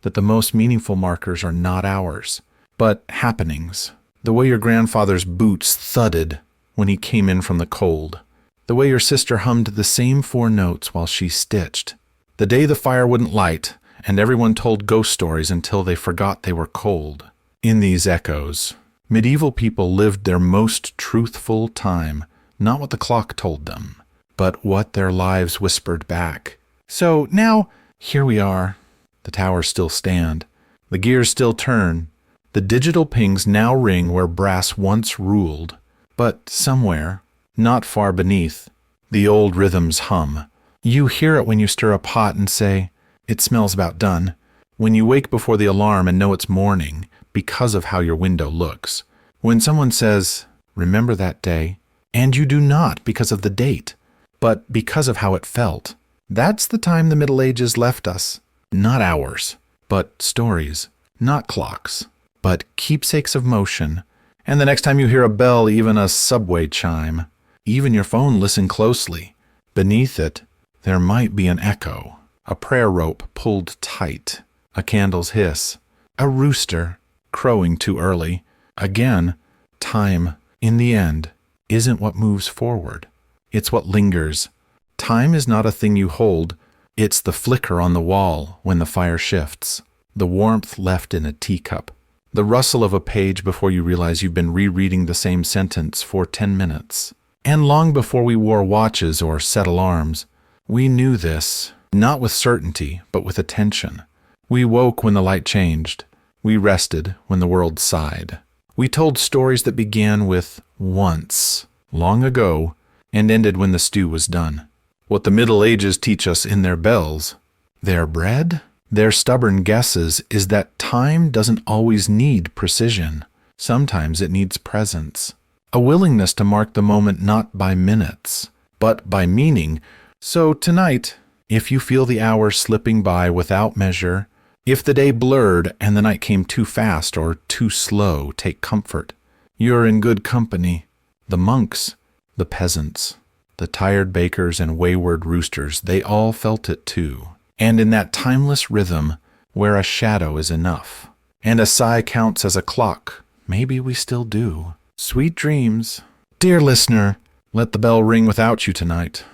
that the most meaningful markers are not hours, but happenings. The way your grandfather's boots thudded when he came in from the cold, the way your sister hummed the same 4 notes while she stitched, the day the fire wouldn't light, and everyone told ghost stories until they forgot they were cold. In these echoes, medieval people lived their most truthful time, not what the clock told them, but what their lives whispered back. So now, here we are. The towers still stand. The gears still turn. The digital pings now ring where brass once ruled. But somewhere, not far beneath, the old rhythms hum. You hear it when you stir a pot and say, "It smells about done." When you wake before the alarm and know it's morning, because of how your window looks. When someone says, "Remember that day," and you do not because of the date, but because of how it felt. That's the time the Middle Ages left us. Not hours, but stories. Not clocks, but keepsakes of motion. And the next time you hear a bell, even a subway chime, even your phone, listen closely. Beneath it, there might be an echo, a prayer rope pulled tight, a candle's hiss, a rooster crowing too early. Again, time, in the end, isn't what moves forward. It's what lingers. Time is not a thing you hold. It's the flicker on the wall when the fire shifts, the warmth left in a teacup, the rustle of a page before you realize you've been rereading the same sentence for 10 minutes. And long before we wore watches or set alarms, we knew this, not with certainty, but with attention. We woke when the light changed. We rested when the world sighed. We told stories that began with once, long ago, and ended when the stew was done. What the Middle Ages teach us in their bells, their bread, their stubborn guesses, is that time doesn't always need precision. Sometimes it needs presence, a willingness to mark the moment not by minutes, but by meaning. So tonight, if you feel the hours slipping by without measure, if the day blurred and the night came too fast or too slow, take comfort. You're in good company. The monks, the peasants, the tired bakers and wayward roosters, they all felt it too. And in that timeless rhythm, where a shadow is enough, and a sigh counts as a clock, maybe we still do. Sweet dreams. Dear listener, let the bell ring without you tonight.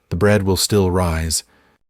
The bread will still rise,